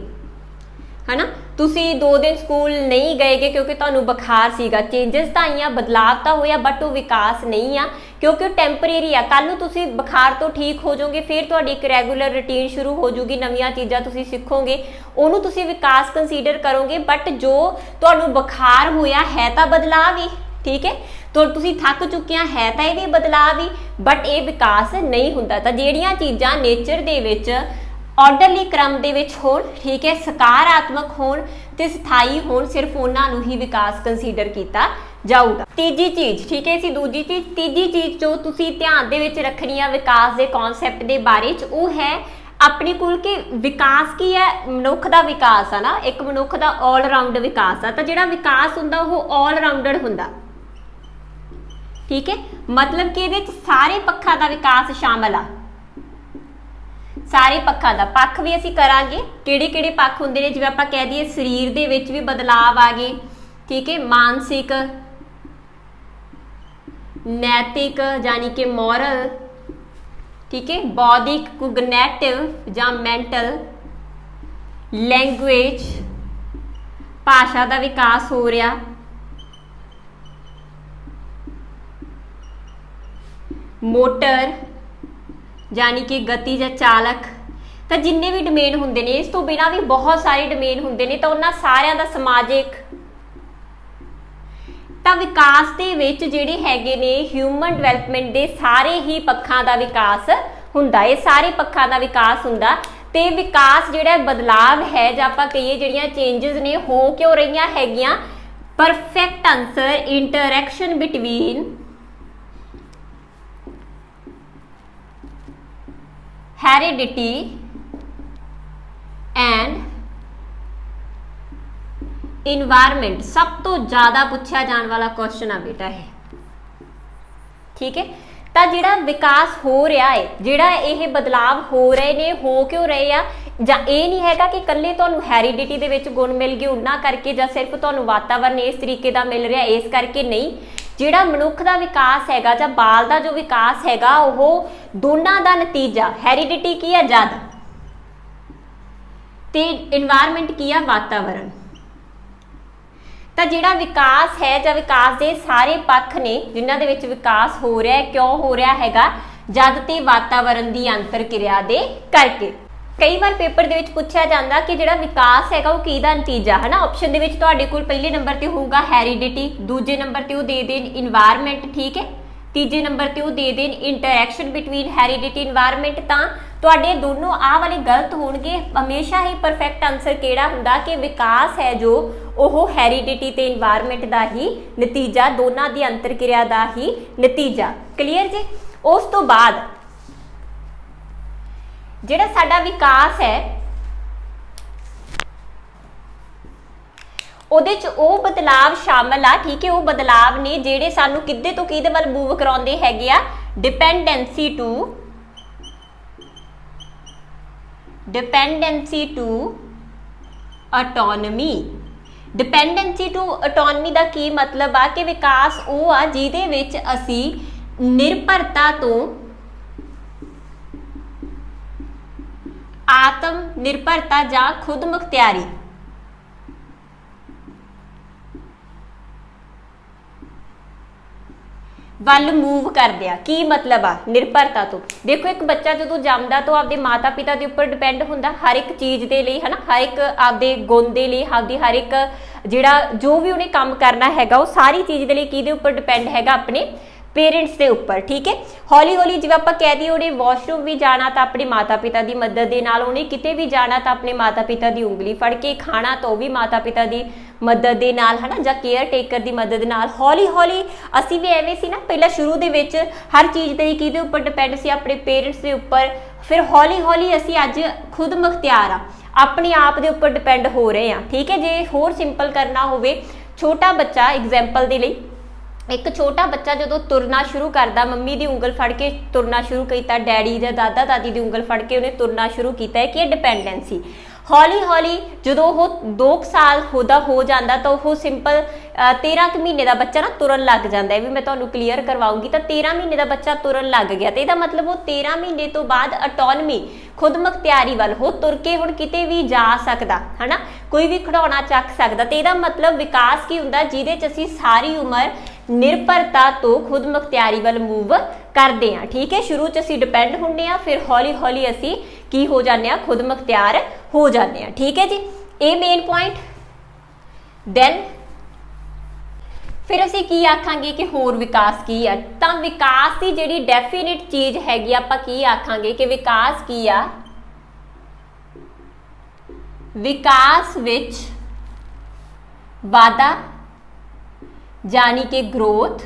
है ना, तुसी 2 दिन स्कूल नहीं गए क्योंकि तुहानूं बुखार सीगा, चेंजिस तो आईयां, बदलाव तो होया, बट वो विकास नहीं आ क्योंकि टैंपरेरी आ। कल नूं तुसी बुखार तो ठीक हो जाओगे, फिर तुहाडी एक रैगूलर रूटीन शुरू हो जूगी, नवीं चीज़ां तुसी सीखोगे, उहनूं तुसी विकास कंसीडर करोगे। बट जो तुहानूं बुखार होया है तो बदलाव ही, ठीक है, तो तुसी थक चुके है तो ये बदलाव ही, बट ये विकास नहीं हुंदा। तो जिहड़ियां चीज़ां नेचर दे विच ऑर्डरली क्रम दे विच होण, ठीक है, सकारात्मक होण ते स्थाई होण, सिर्फ उन्होंने ही विकास कंसीडर किया जाऊगा। तीजी चीज़, ठीक है, इसी दूजी चीज़, तीजी चीज़ जो तुसी ध्यान दे विच रखनी है विकास के कॉन्सैप्ट के बारे च, वो है अपने कोल कि विकास की है, मनुख का विकास है ना, एक मनुख का ऑलराउंड विकास है। तो जिहड़ा विकास हुंदा वो ऑलराउंडर हुंदा, ठीक है, मतलब कि इहदे च सारे पक्षां का विकास शामिल आ, सारे पक्षां का। पक्ष भी असीं करांगे, किहड़े-किहड़े पक्ष हुंदे ने, जिवें आपां कह दईए शरीर दे विच भी बदलाव आ गए, ठीक है, मानसिक, नैतिक यानी कि मॉरल, ठीक है, बौद्धिक कोग्निटिव जां मैंटल, लैंगुएज भाषा का विकास हो रहा, ਮੋਟਰ ਜਾਨੀ ਕਿ ਗਤੀ ਜਾਂ ਚਾਲਕ, ਤਾਂ ਜਿੰਨੇ ਵੀ ਡੋਮੇਨ ਹੁੰਦੇ ਨੇ, ਇਸ ਤੋਂ ਬਿਨਾਂ ਵੀ ਬਹੁਤ ਸਾਰੇ ਡੋਮੇਨ ਹੁੰਦੇ ਨੇ, ਤਾਂ ਉਹਨਾਂ ਸਾਰਿਆਂ ਦਾ ਸਮਾਜਿਕ, ਤਾਂ ਵਿਕਾਸ ਦੇ ਵਿੱਚ ਜਿਹੜੇ ਹੈਗੇ ਨੇ ਹਿਊਮਨ ਡਿਵੈਲਪਮੈਂਟ ਦੇ ਸਾਰੇ ਹੀ ਪੱਖਾਂ ਦਾ ਵਿਕਾਸ ਹੁੰਦਾ, ਇਹ ਸਾਰੇ ਪੱਖਾਂ ਦਾ ਵਿਕਾਸ ਹੁੰਦਾ। ਤੇ ਵਿਕਾਸ ਜਿਹੜਾ ਬਦਲਾਵ ਹੈ ਜਾਂ ਆਪਾਂ ਕਹੀਏ ਜਿਹੜੀਆਂ ਚੇਂਜਸ ਨੇ ਹੋ ਕਿਉਂ ਰਹੀਆਂ ਹੈਗੀਆਂ, perfect answer interaction between heredity and environment सब तो ज़्यादा पूछा जाने वाला क्वेश्चन आ बेटा है, ठीक है। तो जिहड़ा विकास हो रहा है, जिहड़ा ये बदलाव हो रहे ने, हो क्यों रहे आ, जां ये नहीं हैगा कि कल्ले तुहानूं हैरीडिटी दे विच गुण मिल गए उन्ना करके, जां सिर्फ तुहानूं वातावरण इस तरीके का मिल रहा इस करके, नहीं। जिहड़ा मनुख का विकास हैगा जां बाल का जो विकास हैगा वो दोनों का नतीजा, हैरीडिटी की है जद ते इन्वायरमेंट की है वातावरण। तो जिहड़ा विकास है जां विकास के सारे पक्ष ने जिन्हां दे विच विकास हो रहा है, क्यों हो रहा हैगा, जद ते वातावरण की अंतर क्रिया दे करके। कई बार पेपर दे विच पूछा जाता कि जिहड़ा विकास हैगा वो किहदा नतीजा है ना। ऑप्शन दे विच तुहाडे कोल पहले नंबर ते होऊगा हैरीडिटी, दूजे नंबर ते वो दे देन इन्वायरमेंट, ठीक है, तीजे नंबर ते वो दे देन इंटरैक्शन बिटवीन हैरीडिटी इन्वायरमेंट। तां तुहाडे दोनों आ वाले गलत होणगे। हमेशा ही परफेक्ट आंसर किहड़ा हुंदा कि विकास है जो वो हैरीडिटी ते इन्वायरमेंट का ही नतीजा, दोनों की अंतर क्रिया का ही नतीजा। क्लीयर जी। उस तो बाद जिहड़ा साडा विकास है ਉਹਦੇ ਚ ਉਹ बदलाव शामिल आ, ठीक है, वो बदलाव ने ਜਿਹੜੇ ਸਾਨੂੰ ਕਿੱਦੇ ਤੋਂ ਕਿਹਦੇ ਵੱਲ मूव ਕਰਾਉਂਦੇ ਹੈਗੇ ਆ, dependency to autonomy. Dependency to autonomy का की मतलब आ कि विकास वो आ जिहदे विच असी निर्भरता तो आत्म निर्भरता जां खुद मुख्तियारी ਵੱਲ मूव करदे आ। की मतलब आ निर्भरता तो, देखो एक बच्चा जो जमदा तो आपदे माता पिता के उपर डिपेंड हुंदा हर एक चीज़ के लिए, है ना, हर एक आपदे गुण के लिए, आपदी हर एक जिहड़ा जो भी उन्हें काम करना हैगा वो सारी चीज़ के लिए किहदे उपर डिपेंड हैगा, अपने पेरेंट्स के उपर, ठीक है। हौली हौली जिवें आपां कह दईए उन्हें वॉशरूम भी जाना तो अपने माता पिता की मदद के नाल, उन्हें किते भी जाना तो अपने माता पिता की उंगली फड़ के, खाना तो भी माता पिता की मदद के नाल, है ना, जां केयर टेकर की मदद नाल। हौली हौली असी भी एवें सी ना, पहला शुरू दे विच हर चीज़ के किहदे उपर डिपेंड सी, अपने पेरेंट्स के उपर। फिर हौली हौली असी अज खुद मुख्तियार आ, अपने आप के उपर डिपेंड हो रहे हैं, ठीक है। जे होर सिंपल करना होवे, छोटा बच्चा एग्जाम्पल के लिए, एक छोटा बच्चा जो तुरना शुरू करता, मम्मी की उंगल फड़ के तुरना शुरू किया, डैडी या दादा दादी की उंगल फड़ के उन्हें तुरना शुरू किया है, कि डिपेंडेंसी। हौली हौली जो वो 2 साल हो जाता तो वह सिंपल 13 महीने का बच्चा ना तुरन लग जाता है, भी मैं तुम्हें क्लीयर करवाऊँगी। तो 13 महीने का बच्चा तुरन लग गया, तो यह मतलब वो 13 महीने तो बाद ऑटोनमी खुद मुख्तियारी वाल हो तुर के हुण किते भी जा सकता, है ना, कोई भी खिडौना चक सकता। तो यह मतलब विकास की हुंदा जिहदे च असीं सारी उम्र निर्भरता तो खुद मुख्तियारी वाल मूव करते हैं, ठीक है। शुरू च असीं डिपेंड हुंदे आ, फिर हौली हौली असीं की हो जाने आ, खुद मुख्तियार हो जाने आ, ठीक है जी। ये मेन पॉइंट। दैन फिर असीं की आखांगे कि होर विकास की है, तो विकास की जिहड़ी डेफिनेट चीज़ हैगी आपां की आखांगे कि विकास की आ, विकास विच वाधा जानी कि ग्रोथ,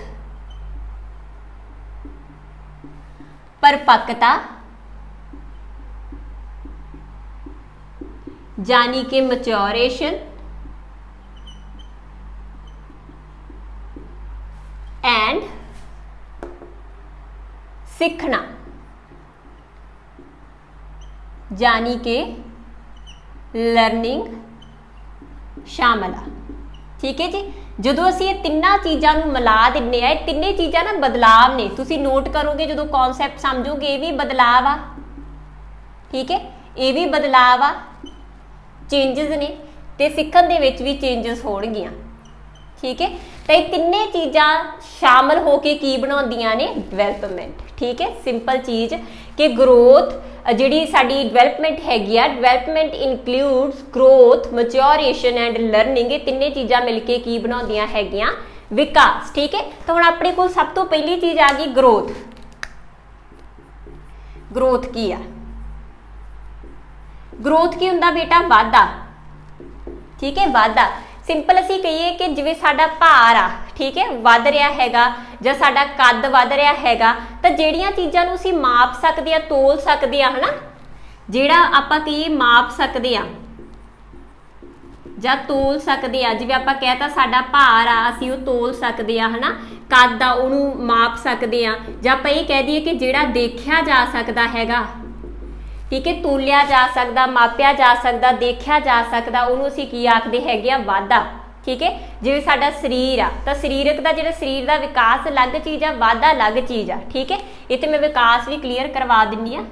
परिपक्वता जानी कि मैच्योरेशन एंड सीखना जानी कि लर्निंग शामिल आ, ठीक है जी। जो असी ये तिना चीज़ों मिला दिने आ, तिने चीज़ा ना बदलाव ने, तुसी नोट करोगे जो कॉन्सैप्ट समझोगे ये भी बदलाव आ, ठीक है, ये भी बदलाव आ, चेंजिज ने, ते सीखण दे विच भी चेंजिस होणगियां, ठीक है। तो ये तिने चीज़ा शामिल होके की बनाउंदियां ने डिवेलपमेंट, ठीक है, सिंपल चीज़ कि ग्रोथ जिहड़ी साडी डिवेलपमेंट हैगी आ, development includes growth, maturation and learning, ये तिन्ने चीज़ां मिल के की बनाउंदियां हैगियां विकास। ठीक है, तो हुण अपने कोल सब तो पहली चीज़ आ गई ग्रोथ। ग्रोथ की आ? ग्रोथ की हुंदा बेटा? वाधा। ठीक है, वाधा। सिंपल असी कहिए कि जिवें साडा भार आ, ठीक है, वध रहा हैगा जां साडा कद वध रहा हैगा, तां जिहड़ियां चीज़ां नूं असीं माप सकदे आ, तोल सकदे आ, है ना, जिहड़ा आपां कहिए माप सकदे आ जां तोल सकदे आ, जिवें आपां कहता साडा भार आ असीं ओह तोल सकदे आ, है ना, कद आ उहनूं माप सकदे आ, जां आपां इह कह दईए कि जिहड़ा देखिया जा सकदा हैगा, ठीक है, तोलिया जा सकदा, मापिया जा सकदा, देखिया जा सकदा, उहनूं असीं की आखदे हैगे आ? वाधा। ठीक है, जिवें साडा शरीर आ तां शरीरक दा जिहड़ा शरीर दा विकास अलग चीज़ आ, वाधा अलग चीज़ आ। ठीक है, इत्थे मैं विकास भी क्लीयर करवा दिंदी आ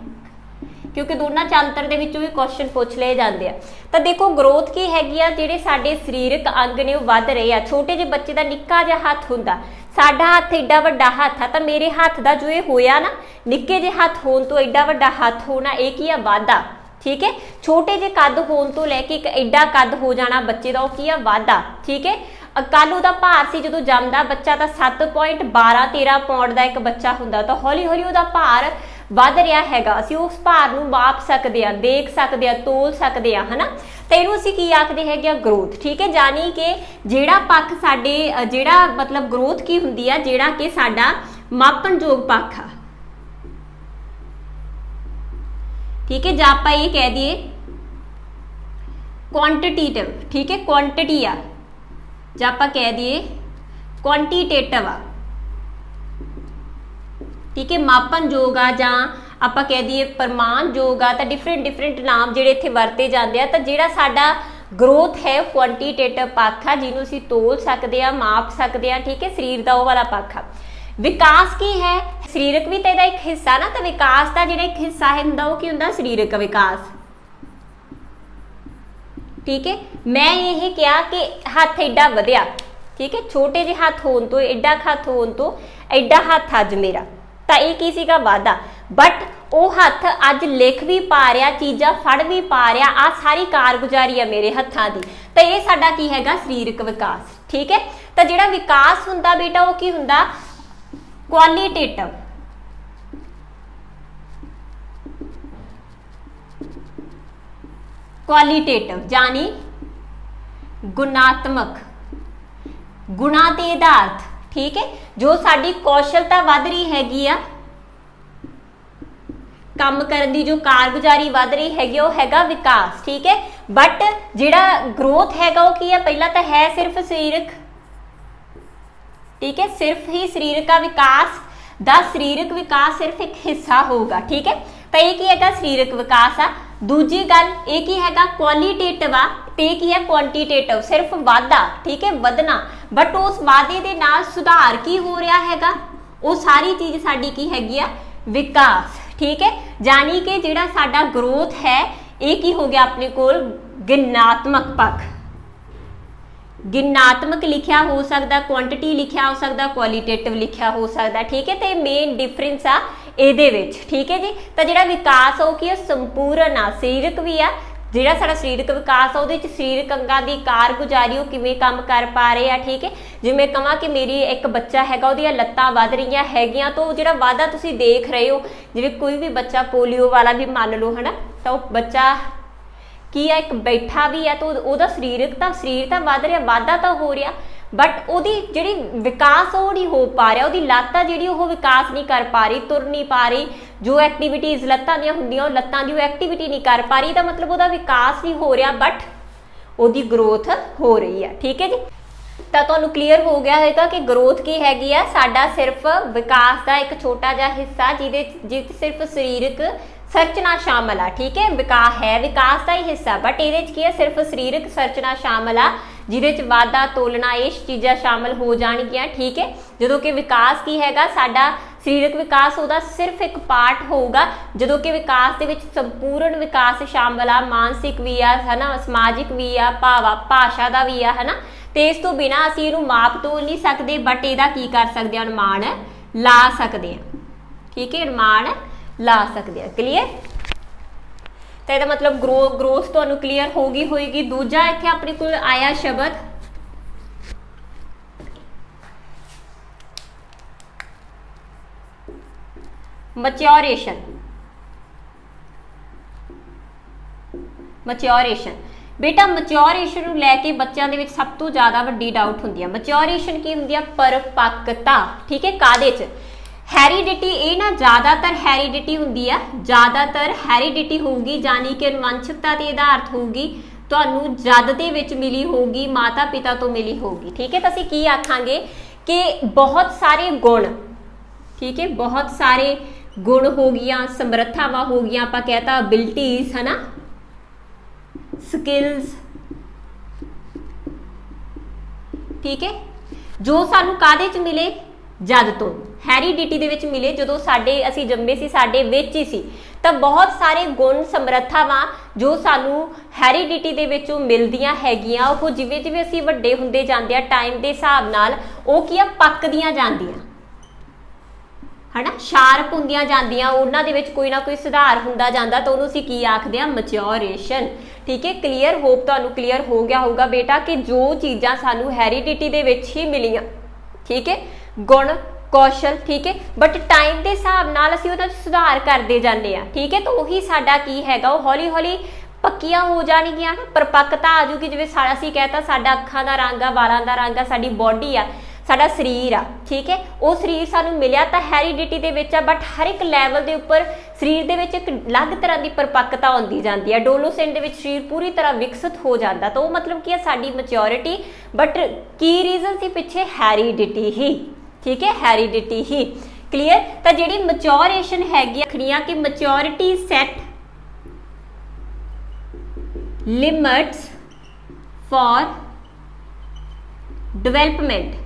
क्योंकि दोनों चांतर दे विचों भी क्वेश्चन पूछ लए जाते हैं। तो देखो ग्रोथ की हैगी आ, जिहड़े साडे सरीरक अंग ने वध रहे आ। छोटे जे बच्चे दा निक्का जिहा हत्थ हुंदा, साडा हत्थ एडा वड्डा हत्थ आ, तां मेरे हत्थ दा जो ये होया ना, निक्के जे हत्थ होण तो एडा वड्डा हत्थ होना, ये की आ? वाधा। ठीक है, छोटे जे कद होण तो लैके एक एडा कद हो जाना बच्चे दा, ओह की आ? वाधा। ठीक है, कल उहदा भार सी जदों जमदा बच्चा तां 7.12-13 पाउंड दा एक बच्चा हुंदा, तां हौली हौली उहदा भार वध रहा हैगा, असीं उस भार नूं माप सकदे आ, देख सकदे आ, तोल सकदे आ, है ना, तो इहनूं असीं की आखदे हैगे आ? ग्रोथ। ठीक है, जानी कि जिहड़ा पक्ष साडे जिहड़ा मतलब ग्रोथ की हुंदी आ, जिहड़ा कि साडा मापणयोग पक्ष आ। ठीक है, जां आपां इह कह दईए क्वांटिटेटिव, ठीक है, क्वांटिटी आ, जां आपां कह दईए क्वांटिटेटिव आ। ठीक है, मापणयोग आ जां आपां कह दईए प्रमाणयोग आ, तां डिफरेंट नाम जिहड़े इत्थे वरते जांदे आ। तां जिहड़ा साडा ग्रोथ है क्वांटिटेटिव पक्ष आ, जिहनूं असीं तोल सकदे आ, माप सकदे आ। ठीक है, शरीर दा ओह वाला पक्ष आ। विकास की है? सरीरक भी तो इहदा एक हिस्सा ना, तो विकास का जिहड़ा एक हिस्सा हुंदा ओह की हुंदा? सरीरक विकास। ठीक है, मैं ये कहा कि हत्थ एडा वधिया, ठीक है, छोटे जे हत्थ होण तो एडा हत्थ होण तो एडा हत्थ अज मेरा, तो यह की सीगा? वाधा। बट वह हत्थ अज लिख भी पा रहा, चीज़ां फड़ भी पा रहा, आ सारी कारगुजारी है मेरे हत्थां दी, तो यह साडा की हैगा? सरीरक विकास। ठीक है, तो जिहड़ा विकास हुंदा बेटा वह की हुंदा? क्वालिटेटिव। क्वालिटेटिव जानी गुणात्मक, गुणा ते यथार्थ। ठीक है, जो साडी कौशलता वध रही हैगी आ, काम करन दी जो कारगुजारी वध रही हैगी, वो हैगा विकास। ठीक है, बट जिहड़ा ग्रोथ हैगा वो की है? पहला तो है सिर्फ सरीरक। ठीक है, सिर्फ ही शरीर का विकास दा सरीरक विकास सिर्फ एक हिस्सा होगा। ठीक है, तो ये की हैगा? सरीरक विकास आ। दूजी गल ये की हैगा? क्वालिटेटिव आ, ते की है? क्वांटिटेटिव, सिर्फ वाधा। ठीक है, वधना, बट उस वाधे दे नाल सुधार की हो रहा हैगा, वो सारी चीज़ साडी की हैगी आ? विकास। ठीक है, जानी कि जिहड़ा साडा ग्रोथ है ये की हो गया अपने कोल? गिनात्मक पक्ष। गिनात्मक लिखिया हो सकता, क्वांटिटी लिखिया हो सकता, क्वालिटेटिव लिखिया हो सकता। ठीक है, तो मेन डिफरेंस आ इहदे विच। ठीक है जी, तो जिहड़ा विकास हो की संपूर्ण आ, सरीरक भी आ, जिहड़ा साडा सरीरक विकास आ उहदे विच सरीरक अंगां दी कारगुजारी किवें काम कर पा रहे हैं। ठीक है, जिवें कहां कि मेरी एक बच्चा हैगा उहदियां लत्तां वध रहीआं हैगियां, तो जिहड़ा वाधा तुसीं देख रहे हो, जिवें कोई भी बच्चा पोलियो वाला भी मान लो, है ना, तो बच्चा की है एक बैठा भी है, तो वह शरीरक तो शरीर तो वध रहा, वाधा तो हो रहा, बट वो जी विकास वो नहीं हो पा रहा, वो लत्त जी विकास नहीं कर पा रही, तुर नहीं पा रही, जो एक्टिविटीज़ लत्तां दियां हुंदियां लत्तां दी एक्टिविटी नहीं कर पा रही, तो मतलब वह विकास नहीं हो रहा, बट वही ग्रोथ हो रही है। ठीक है जी, तो तुहानूं क्लीयर हो गया होगा कि ग्रोथ की हैगी आ? साडा सिर्फ विकास का एक छोटा जिहा हिस्सा जिहदे सिर्फ सरीरक संरचना शामिल आ। ठीक है, विकास है विकास का ही हिस्सा, बट ये की है? सिर्फ सरीरक संरचना शामिल आ, जिहदे वाधा तोलना ये चीज़ां शामिल हो जाणगियां। ठीक है, जदों कि विकास की हैगा? साडा सरीरक विकास उहदा सिर्फ एक पार्ट होगा, जदों कि विकास दे विच संपूर्ण विकास शामिल आ, मानसिक भी आ, है ना, समाजिक भी आ, भाषा का भी आ, है ना, तो इस तो बिना असीं इहनूं माप तोल नहीं सकते, बट इहदा की कर सकते, अनुमान ला सकते हैं। ठीक है, रमान ला सकते हैं। क्लीयर, तो यह मतलब ग्रोथ तो क्लीयर होगी होएगी। दूजा इत्थे अपने को आया शब्द मैच्योरेशन। मैच्योरेशन बेटा मैच्योरेशन ਨੂੰ ਲੈ ਕੇ ਬੱਚਿਆਂ ਦੇ ਵਿੱਚ ਸਭ ਤੋਂ ਜ਼ਿਆਦਾ ਵੱਡੀ ਡਾਊਟ ਹੁੰਦੀ ਹੈ। ਮੈच्योरेशन ਕੀ ਹੁੰਦੀ ਹੈ? ਪਰਿਪੱਕਤਾ। ਠੀਕ ਹੈ, ਕਾਦੇ ਚ? ਹੈਰੀਡਿਟੀ। ਇਹ ਨਾ ਜ਼ਿਆਦਾਤਰ ਹੈਰੀਡਿਟੀ ਹੁੰਦੀ ਆ, ਜ਼ਿਆਦਾਤਰ ਹੈਰੀਡਿਟੀ ਹੋਊਗੀ, ਯਾਨੀ ਕਿ ਵੰਸ਼ਕਤਾ ਤੇ ਆਧਾਰਿਤ ਹੋਊਗੀ, ਤੁਹਾਨੂੰ ਜਦ ਦੇ ਵਿੱਚ ਮਿਲੀ ਹੋਊਗੀ, ਮਾਤਾ ਪਿਤਾ ਤੋਂ ਮਿਲੀ ਹੋਊਗੀ। ਠੀਕ ਹੈ, ਤਾਂ ਅਸੀਂ ਕੀ ਆਖਾਂਗੇ ਕਿ ਬਹੁਤ ਸਾਰੇ ਗੁਣ, ਠੀਕ ਹੈ, ਬਹੁਤ ਸਾਰੇ गुण हो गया, समर्थावां हो गया, आप कहता एबिलिटीज है ना, स्किल्स। ठीक है, जो सानू कादे च मिले? जद तो हैरीडिटी दे विच मिले, जदों साडे असीं जम्मे सी, साडे विच ही सी, तो बहुत सारे गुण समर्थावां जो सानू हैरीडिटी दे विचों मिलदियां हैगियां, ओह जिवें जिवें असीं वड्डे हुंदे जांदे आ टाइम दे हिसाब नाल ओह की आ पकदियां जांदियां है ना, शार्प होंदियां जांदियां, उन्हां दे विच कोई ना कोई सुधार हुंदा जांदा, तो उहनूं असीं की आखदे आ? मैच्योरेशन। ठीक है, क्लीयर, होप तुहानूं क्लीयर हो गया होगा बेटा कि जो चीज़ां सानूं हैरीडिटी दे विच ही मिलियां, ठीक है, गुण कौशल, ठीक है, बट टाइम के हिसाब नाल असीं उहनां 'च सुधार करते जांदे आ। ठीक है, तो उही साडा की हैगा, वो हौली हौली पक्कियां हो जाणगियां, परिपक्वता आ जूगी। जिवें असीं कहता साडा अखां दा रंग आ, वालां दा रंग आ, साडी बॉडी आ, साडा शरीर आ, ठीक है, वो शरीर सानू मिलिया तो हैरीडिटी दे विच आ, बट हर एक लैवल के उपर शरीर दे विच एक अलग तरह की परिपक्वता आउंदी जांदी है। एडोलसेंट दे विच शरीर पूरी तरह विकसित हो जाता, तो मतलब की है साडी मैच्योरिटी, बट की रीजन सी पिछे? हैरीडिटी ही। ठीक है, हैरीडिटी ही। क्लीयर, तो जिहड़ी मैच्योरेशन हैगी रखनिया कि maturity set limits for development,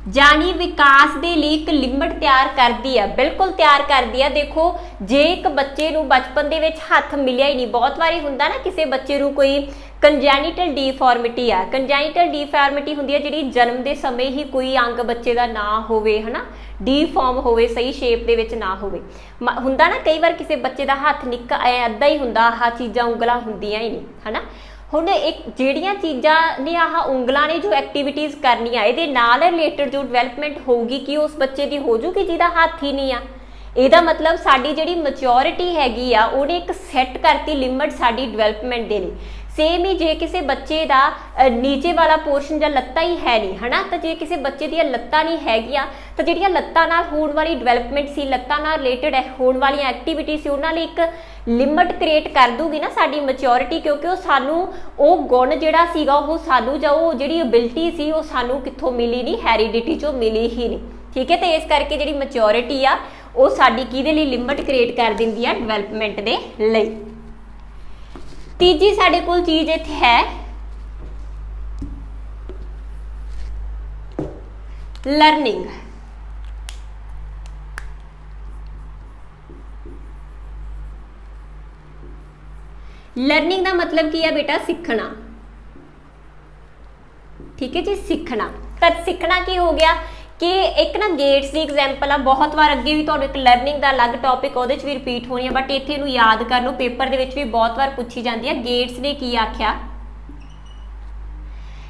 जानी विकास के लिए एक लिमिट तैयार करती है, बिल्कुल तैयार करती है। देखो जे एक बच्चे नूं बचपन दे विच हथ मिलिया ही नहीं, बहुत बारी हुंदा ना किसी बच्चे नूं कोई कंजैनिटल डिफॉर्मिटी आ, कंजैनिटल डिफॉर्मिटी हुंदी है जिहड़ी जन्म के समय ही कोई अंग बच्चे का ना होवे, है ना, डिफॉर्म होवे, सही शेप दे विच ना होवे, हुंदा ना कई बार किसी बच्चे का हथ निक्का अद्धा ही हुंदा, आह चीज़ां उंगलां हुंदियां ही नहीं, है ना। हुण एक जिहड़ियां चीज़ां ने आह उंगलां ने जो एक्टिविटीज़ करनियां, इहदे नाल रिलेटेड जो डिवेलपमेंट होगी कि उस बच्चे की हो जूगी जिहदा हथ ही नहीं आ। ਇਹਦਾ मतलब साड़ी जिहड़ी मैच्योरिटी हैगी आ ਉਹਨੇ एक सैट करती लिमिट साड़ी डिवेलपमेंट दे ਲਈ। सेम ही जे किसी बच्चे का नीचे वाला पोर्शन या लत्तां ही है नहीं, है ना, तो जे किसी बच्चे दी लत्तां नहीं हैगियां तो जिहड़ियां लत्तां नाल होण वाली डिवेलपमेंट सी, लत्तां नाल रिलेटेड होण वाली एक्टिविटी सी, उन्हां लई एक लिमिट क्रिएट कर दूगी ना साडी मैच्योरिटी, क्योंकि वो सानू वो गुण जिहड़ा सीगा वो सानू जां वो जिहड़ी एबिलिटी सी वो सानू कित्थों मिली नहीं, हैरीडिटी चों मिली ही नहीं। ठीक है, तो इस करके जिहड़ी मैच्योरिटी आ वो साडी किहदे लई लिमिट क्रिएट कर दिंदी आ? डिवेलपमेंट दे लई। तीजी साडे कोल चीज़ इत्थे है लर्निंग। लर्निंग का मतलब की है बेटा? सीखना। ठीक है जी, सीखना। तो सीखना की हो गया कि एक ना गेट्स की एग्जाम्पल आ, बहुत बार अगे भी तुहानूं एक लर्निंग का अलग टॉपिक वो भी रिपीट होनी है, बट इत्थे नूं याद कर लो, पेपर दे विच भी बहुत बार पूछी जाती है। गेट्स ने की आख्या?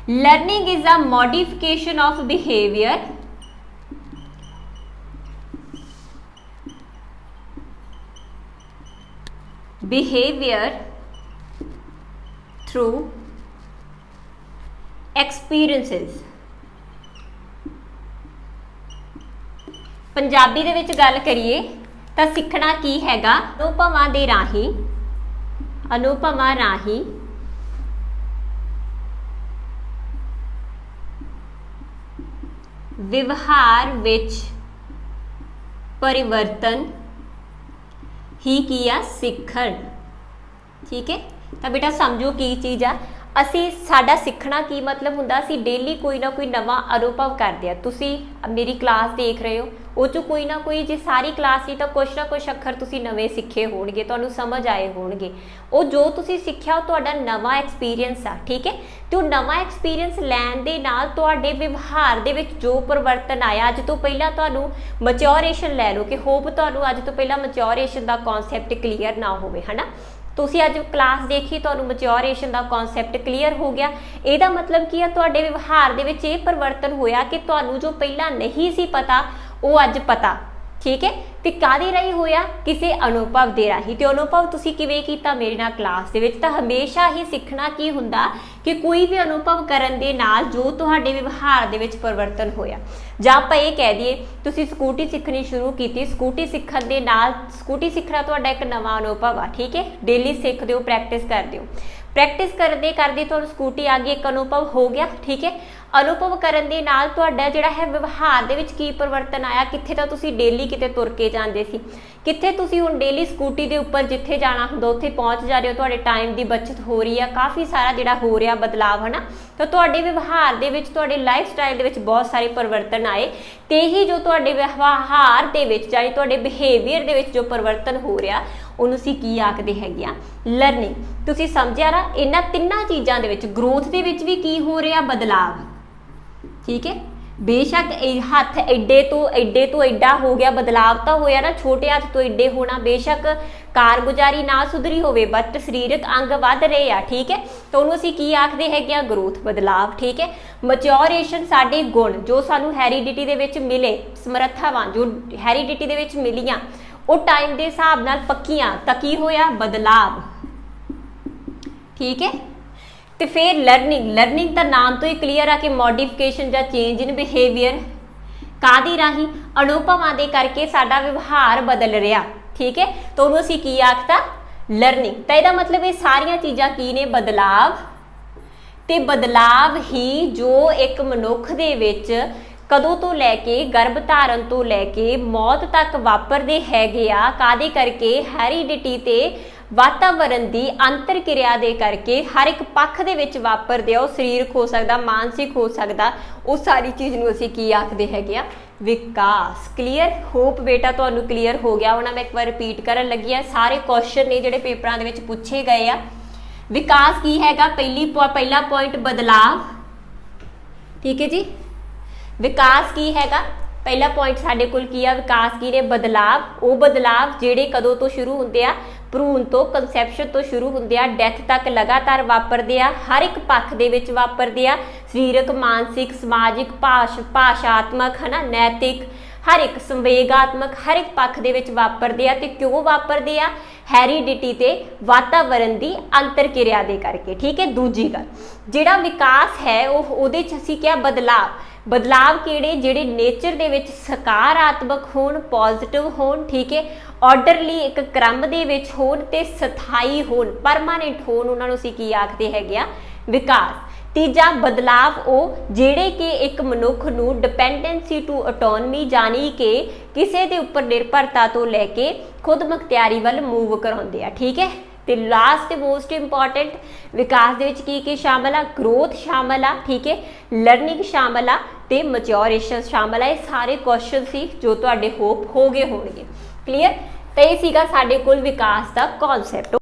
Learning is a modification of behaviour through experiences. Punjabi दे विच गल करिए तो सीखना की हैगा? अनुभवां दे राही, अनुभवां राही व्यवहार विच परिवर्तन ही की आ सीखण। ठीक है, तो बेटा समझो की चीज़ आ? ਅਸੀਂ ਸਾਡਾ ਸਿੱਖਣਾ ਕੀ ਮਤਲਬ ਹੁੰਦਾ, ਅਸੀਂ ਡੇਲੀ ਕੋਈ ਨਾ ਕੋਈ ਨਵਾਂ ਅਨੁਭਵ ਕਰਦੇ ਆ। ਤੁਸੀਂ ਮੇਰੀ ਕਲਾਸ ਦੇਖ ਰਹੇ ਹੋ, ਉਹ 'ਚੋਂ ਕੋਈ ਨਾ ਕੋਈ, ਜੇ ਸਾਰੀ ਕਲਾਸ ਹੀ ਤਾਂ ਕੁਛ ਨਾ ਕੁਛ ਅੱਖਰ ਤੁਸੀਂ ਨਵੇਂ ਸਿੱਖੇ ਹੋਣਗੇ, ਤੁਹਾਨੂੰ ਸਮਝ ਆਏ ਹੋਣਗੇ। ਉਹ ਜੋ ਤੁਸੀਂ ਸਿੱਖਿਆ ਉਹ ਤੁਹਾਡਾ ਨਵਾਂ ਐਕਸਪੀਰੀਅੰਸ ਆ, ਠੀਕ ਹੈ। ਤੇ ਉਹ ਨਵਾਂ ਐਕਸਪੀਰੀਅੰਸ ਲੈਣ ਦੇ ਨਾਲ ਤੁਹਾਡੇ ਵਿਵਹਾਰ ਦੇ ਵਿੱਚ ਜੋ ਪਰਿਵਰਤਨ ਆਇਆ, ਅੱਜ ਤੋਂ ਪਹਿਲਾਂ ਤੁਹਾਨੂੰ ਮੈਚੋਰੇਸ਼ਨ ਲੈ ਲਓ, ਕਿ ਹੋਪ ਤੁਹਾਨੂੰ ਅੱਜ ਤੋਂ ਪਹਿਲਾਂ ਮੈਚੋਰੇਸ਼ਨ ਦਾ ਕਨਸੈਪਟ ਕਲੀਅਰ ਨਾ ਹੋਵੇ, ਹੈ ਨਾ। ਤੁਸੀਂ ਅੱਜ ਕਲਾਸ ਦੇਖੀ, ਤੁਹਾਨੂੰ ਮੈਚੋਰੇਸ਼ਨ ਦਾ ਕਨਸੈਪਟ ਕਲੀਅਰ ਹੋ ਗਿਆ। ਇਹਦਾ ਮਤਲਬ ਕੀ ਆ, ਤੁਹਾਡੇ ਵਿਵਹਾਰ ਦੇ ਵਿੱਚ ਇਹ ਪਰਿਵਰਤਨ ਹੋਇਆ ਕਿ ਤੁਹਾਨੂੰ ਜੋ ਪਹਿਲਾਂ ਨਹੀਂ ਸੀ ਪਤਾ ਉਹ ਅੱਜ ਪਤਾ, ਠੀਕ ਹੈ। ਤੇ ਕਾਹਦੇ ਰਾਹੀਂ ਹੋਇਆ, ਕਿਸੇ ਅਨੁਭਵ ਦੇ ਰਾਹੀਂ। ਤੇ ਅਨੁਭਵ ਤੁਸੀਂ ਕਿਵੇਂ ਕੀਤਾ, ਮੇਰੇ ਨਾਲ ਕਲਾਸ ਦੇ ਵਿੱਚ। ਤਾਂ ਹਮੇਸ਼ਾ ਹੀ ਸਿੱਖਣਾ ਕੀ ਹੁੰਦਾ ਕਿ ਕੋਈ ਵੀ ਅਨੁਭਵ ਕਰਨ ਦੇ ਨਾਲ ਜੋ ਤੁਹਾਡੇ ਵਿਵਹਾਰ ਦੇ ਵਿੱਚ ਪਰਿਵਰਤਨ ਹੋਇਆ। ਜਾਂ ਆਪਾਂ ਇਹ ਕਹਿ ਦਈਏ, ਤੁਸੀਂ ਸਕੂਟੀ ਸਿੱਖਣੀ ਸ਼ੁਰੂ ਕੀਤੀ, ਸਕੂਟੀ ਸਿੱਖਣ ਦੇ ਨਾਲ, ਸਕੂਟੀ ਸਿੱਖਣਾ ਤੁਹਾਡਾ ਇੱਕ ਨਵਾਂ ਅਨੁਭਵ ਆ, ਠੀਕ ਹੈ। ਡੇਲੀ ਸਿੱਖਦੇ ਹੋ, ਪ੍ਰੈਕਟਿਸ ਕਰਦੇ ਹੋ, ਪ੍ਰੈਕਟਿਸ ਕਰਦੇ ਕਰਦੇ ਤੁਹਾਨੂੰ ਸਕੂਟੀ ਆ ਗਈ, ਇੱਕ ਅਨੁਭਵ ਹੋ ਗਿਆ, ਠੀਕ ਹੈ। ਅਨੁਭਵ ਕਰਨ ਦੇ ਨਾਲ ਤੁਹਾਡਾ ਜਿਹੜਾ ਹੈ ਵਿਵਹਾਰ ਦੇ ਵਿੱਚ ਕੀ ਪਰਿਵਰਤਨ ਆਇਆ, ਕਿੱਥੇ ਤਾਂ ਤੁਸੀਂ ਡੇਲੀ ਕਿਤੇ ਤੁਰ ਕੇ ਜਾਂਦੇ ਸੀ, ਕਿੱਥੇ ਤੁਸੀਂ ਹੁਣ ਡੇਲੀ ਸਕੂਟੀ ਦੇ ਉੱਪਰ ਜਿੱਥੇ ਜਾਣਾ ਹੁੰਦਾ ਉੱਥੇ ਪਹੁੰਚ ਜਾ ਰਹੇ ਹੋ, ਤੁਹਾਡੇ ਟਾਈਮ ਦੀ ਬਚਤ ਹੋ ਰਹੀ ਆ, ਕਾਫੀ ਸਾਰਾ ਜਿਹੜਾ ਹੋ ਰਿਹਾ ਬਦਲਾਵ, ਹੈ ਨਾ। ਤਾਂ ਤੁਹਾਡੇ ਵਿਵਹਾਰ ਦੇ ਵਿੱਚ, ਤੁਹਾਡੇ ਲਾਈਫ ਸਟਾਈਲ ਦੇ ਵਿੱਚ ਬਹੁਤ ਸਾਰੇ ਪਰਿਵਰਤਨ ਆਏ। ਤੇ ਹੀ ਜੋ ਤੁਹਾਡੇ ਵਿਵਹਾਰ ਦੇ ਵਿੱਚ, ਯਾਨੀ ਤੁਹਾਡੇ ਬਿਹੇਵੀਅਰ ਦੇ ਵਿੱਚ ਜੋ ਪਰਿਵਰਤਨ ਹੋ ਰਿਹਾ, ਉਹਨੂੰ ਅਸੀਂ ਕੀ ਆਖਦੇ ਹੈਗੇ ਆ, ਲਰਨਿੰਗ। ਤੁਸੀਂ ਸਮਝਿਆ ਨਾ। ਇਹਨਾਂ ਤਿੰਨਾਂ ਚੀਜ਼ਾਂ ਦੇ ਵਿੱਚ, ਗਰੋਥ ਦੇ ਵਿੱਚ ਵੀ ਕੀ ਹੋ ਰਿਹਾ, ਬਦਲਾਵ, ਠੀਕ ਹੈ। ਬੇਸ਼ੱਕ ਇਹ ਹੱਥ ਐਡੇ ਤੋਂ ਐਡਾ ਹੋ ਗਿਆ, ਬਦਲਾਵ ਤਾਂ ਹੋਇਆ ਨਾ, ਛੋਟੇ ਹੱਥ ਤੋਂ ਐਡੇ ਹੋਣਾ। ਬੇਸ਼ੱਕ ਕਾਰਗੁਜ਼ਾਰੀ ਨਾ ਸੁਧਰੀ ਹੋਵੇ, ਬਟ ਸਰੀਰਕ ਅੰਗ ਵੱਧ ਰਹੇ ਆ, ਠੀਕ ਹੈ। ਤਾਂ ਉਹਨੂੰ ਅਸੀਂ ਕੀ ਆਖਦੇ ਹੈਗੇ ਆ, ਗਰੋਥ, ਬਦਲਾਵ, ਠੀਕ ਹੈ। ਮੈਚੋਰੇਸ਼ਨ, ਸਾਡੇ ਗੁਣ ਜੋ ਸਾਨੂੰ ਹੈਰੀਡਿਟੀ ਦੇ ਵਿੱਚ ਮਿਲੇ, ਸਮਰੱਥਾਵਾਂ ਜੋ ਹੈਰੀਡਿਟੀ ਦੇ ਵਿੱਚ ਮਿਲੀਆਂ, ਉਹ ਟਾਈਮ ਦੇ ਹਿਸਾਬ ਨਾਲ ਪੱਕੀਆਂ, ਤਾਂ ਕੀ ਹੋਇਆ, ਬਦਲਾਵ, ਠੀਕ ਹੈ। ਤੇ ਫਿਰ ਲਰਨਿੰਗ, ਲਰਨਿੰਗ ਦਾ ਨਾਮ ਤੋਂ ਹੀ ਕਲੀਅਰ ਆ ਕਿ ਮੋਡੀਫਿਕੇਸ਼ਨ ਜਾਂ ਚੇਂਜ ਇਨ ਬਿਹੇਵੀਅਰ, ਕਾਹਦੇ ਰਾਹੀਂ, ਅਨੁਭਵਾਂ ਦੇ ਕਰਕੇ ਸਾਡਾ ਵਿਵਹਾਰ ਬਦਲ ਰਿਹਾ, ਠੀਕ ਹੈ। ਤਾਂ ਉਹਨੂੰ ਅਸੀਂ ਕੀ ਆਖਤਾ, ਲਰਨਿੰਗ। ਤਾਂ ਇਹਦਾ ਮਤਲਬ ਇਹ ਸਾਰੀਆਂ ਚੀਜ਼ਾਂ ਕੀ ਨੇ, ਬਦਲਾਵ। ਤੇ ਬਦਲਾਵ ਹੀ ਜੋ ਇੱਕ ਮਨੁੱਖ ਦੇ ਵਿੱਚ ਕਦੋਂ ਤੋਂ ਲੈ ਕੇ, ਗਰਭ ਧਾਰਨ ਤੋਂ ਲੈ ਕੇ ਮੌਤ ਤੱਕ ਵਾਪਰਦੇ ਹੈਗੇ ਆ, ਕਾਹਦੇ ਕਰਕੇ, ਹੈਰੀਡਿਟੀ ਤੇ ਵਾਤਾਵਰਨ ਦੀ ਅੰਤਰ ਕਿਰਿਆ ਦੇ ਕਰਕੇ ਹਰ ਇੱਕ ਪੱਖ ਦੇ ਵਿੱਚ ਵਾਪਰਦੇ ਆ। ਉਹ ਸਰੀਰਕ ਹੋ ਸਕਦਾ, ਮਾਨਸਿਕ ਹੋ ਸਕਦਾ, ਉਹ ਸਾਰੀ ਚੀਜ਼ ਨੂੰ ਅਸੀਂ ਕੀ ਆਖਦੇ ਹੈਗੇ ਆ, ਵਿਕਾਸ। ਕਲੀਅਰ, ਹੋਪ ਬੇਟਾ ਤੁਹਾਨੂੰ ਕਲੀਅਰ ਹੋ ਗਿਆ ਹੋਣਾ। ਮੈਂ ਇੱਕ ਵਾਰ ਰਿਪੀਟ ਕਰਨ ਲੱਗੀ ਆ, ਸਾਰੇ ਕੁਐਸਚਨ ਨੇ ਜਿਹੜੇ ਪੇਪਰਾਂ ਦੇ ਵਿੱਚ ਪੁੱਛੇ ਗਏ ਆ। ਵਿਕਾਸ ਕੀ ਹੈਗਾ, ਪਹਿਲਾ ਪੁਆਇੰਟ ਬਦਲਾਵ, ਠੀਕ ਹੈ ਜੀ। ਵਿਕਾਸ ਕੀ ਹੈਗਾ, ਪਹਿਲਾ ਪੁਆਇੰਟ ਸਾਡੇ ਕੋਲ ਕੀ ਆ, ਵਿਕਾਸ ਕੀ ਨੇ, ਬਦਲਾਵ। ਉਹ ਬਦਲਾਵ ਜਿਹੜੇ ਕਦੋਂ ਤੋਂ ਸ਼ੁਰੂ ਹੁੰਦੇ ਆ, ਭਰੂਣ ਤੋਂ, ਕਨਸੈਪਸ਼ਨ ਤੋਂ ਸ਼ੁਰੂ ਹੁੰਦੇ ਆ, ਡੈਥ ਤੱਕ ਲਗਾਤਾਰ ਵਾਪਰਦੇ ਆ, ਹਰ ਇੱਕ ਪੱਖ ਦੇ ਵਿੱਚ ਵਾਪਰਦੇ ਆ, ਸਰੀਰਕ, ਮਾਨਸਿਕ, ਸਮਾਜਿਕ, ਭਾਸ਼ਾਤਮਕ, ਹੈ ਨਾ, ਨੈਤਿਕ, ਹਰ ਇੱਕ ਸੰਵੇਗਾਤਮਕ, ਹਰ ਇੱਕ ਪੱਖ ਦੇ ਵਿੱਚ ਵਾਪਰਦੇ ਆ। ਤੇ ਕਿਉਂ ਵਾਪਰਦੇ ਆ, ਹੈਰੀਡਿਟੀ ਤੇ ਵਾਤਾਵਰਨ ਦੀ ਅੰਤਰ ਕਿਰਿਆ ਦੇ ਕਰਕੇ, ਠੀਕ ਹੈ। ਦੂਜੀ ਗੱਲ, ਜਿਹੜਾ ਵਿਕਾਸ ਹੈ ਉਹਦੇ 'ਚ ਅਸੀਂ ਕਿਹਾ ਬਦਲਾਵ। ਬਦਲਾਵ ਕਿਹੜੇ, ਜਿਹੜੇ ਨੇਚਰ ਦੇ ਵਿੱਚ ਸਕਾਰਾਤਮਕ ਹੋਣ, ਪੋਜ਼ਿਟਿਵ ਹੋਣ, ਠੀਕ ਹੈ, ਆਰਡਰਲੀ ਇੱਕ ਕ੍ਰਮ ਦੇ ਵਿੱਚ ਹੋਣ ਤੇ ਸਥਾਈ ਹੋਣ, ਪਰਮਾਨੈਂਟ ਹੋਣ, ਉਹਨਾਂ ਨੂੰ ਅਸੀਂ ਕੀ ਆਖਦੇ ਹੈਗੇ ਆ, ਵਿਕਾਸ। ਤੀਜਾ ਬਦਲਾਵ ਉਹ ਜਿਹੜੇ ਕਿ ਇੱਕ ਮਨੁੱਖ ਨੂੰ ਡਿਪੈਂਡੈਂਸੀ ਟੂ ਆਟੋਨਮੀ, ਜਾਣੀ ਕਿ ਕਿਸੇ ਦੇ ਉੱਪਰ ਨਿਰਭਰਤਾ ਤੋਂ ਲੈ ਕੇ ਖੁਦ ਮੁਖਤਿਆਰੀ ਵੱਲ ਮੂਵ ਕਰਾਉਂਦੇ ਆ, ਠੀਕ ਹੈ। ਤੇ ਲਾਸਟ ਮੋਸਟ ਇੰਪੋਰਟੈਂਟ, ਵਿਕਾਸ ਦੇ ਵਿੱਚ ਕੀ ਕੀ ਸ਼ਾਮਲ ਆ, ਗਰੋਥ ਸ਼ਾਮਲ ਆ, ਠੀਕ ਹੈ, ਲਰਨਿੰਗ ਸ਼ਾਮਲ ਆ ਤੇ ਮੈਚੋਰੇਸ਼ਨ ਸ਼ਾਮਲ ਆ। ਇਹ ਸਾਰੇ ਕੁਐਸਚਨ ਸੀ ਜੋ ਤੁਹਾਡੇ ਹੋਪ ਹੋ ਗਏ ਹੋਣਗੇ, ਕਲੀਅਰ। ਤੇ ਇਹ ਸੀਗਾ ਸਾਡੇ ਕੋਲ ਵਿਕਾਸ ਦਾ ਕਨਸੈਪਟ।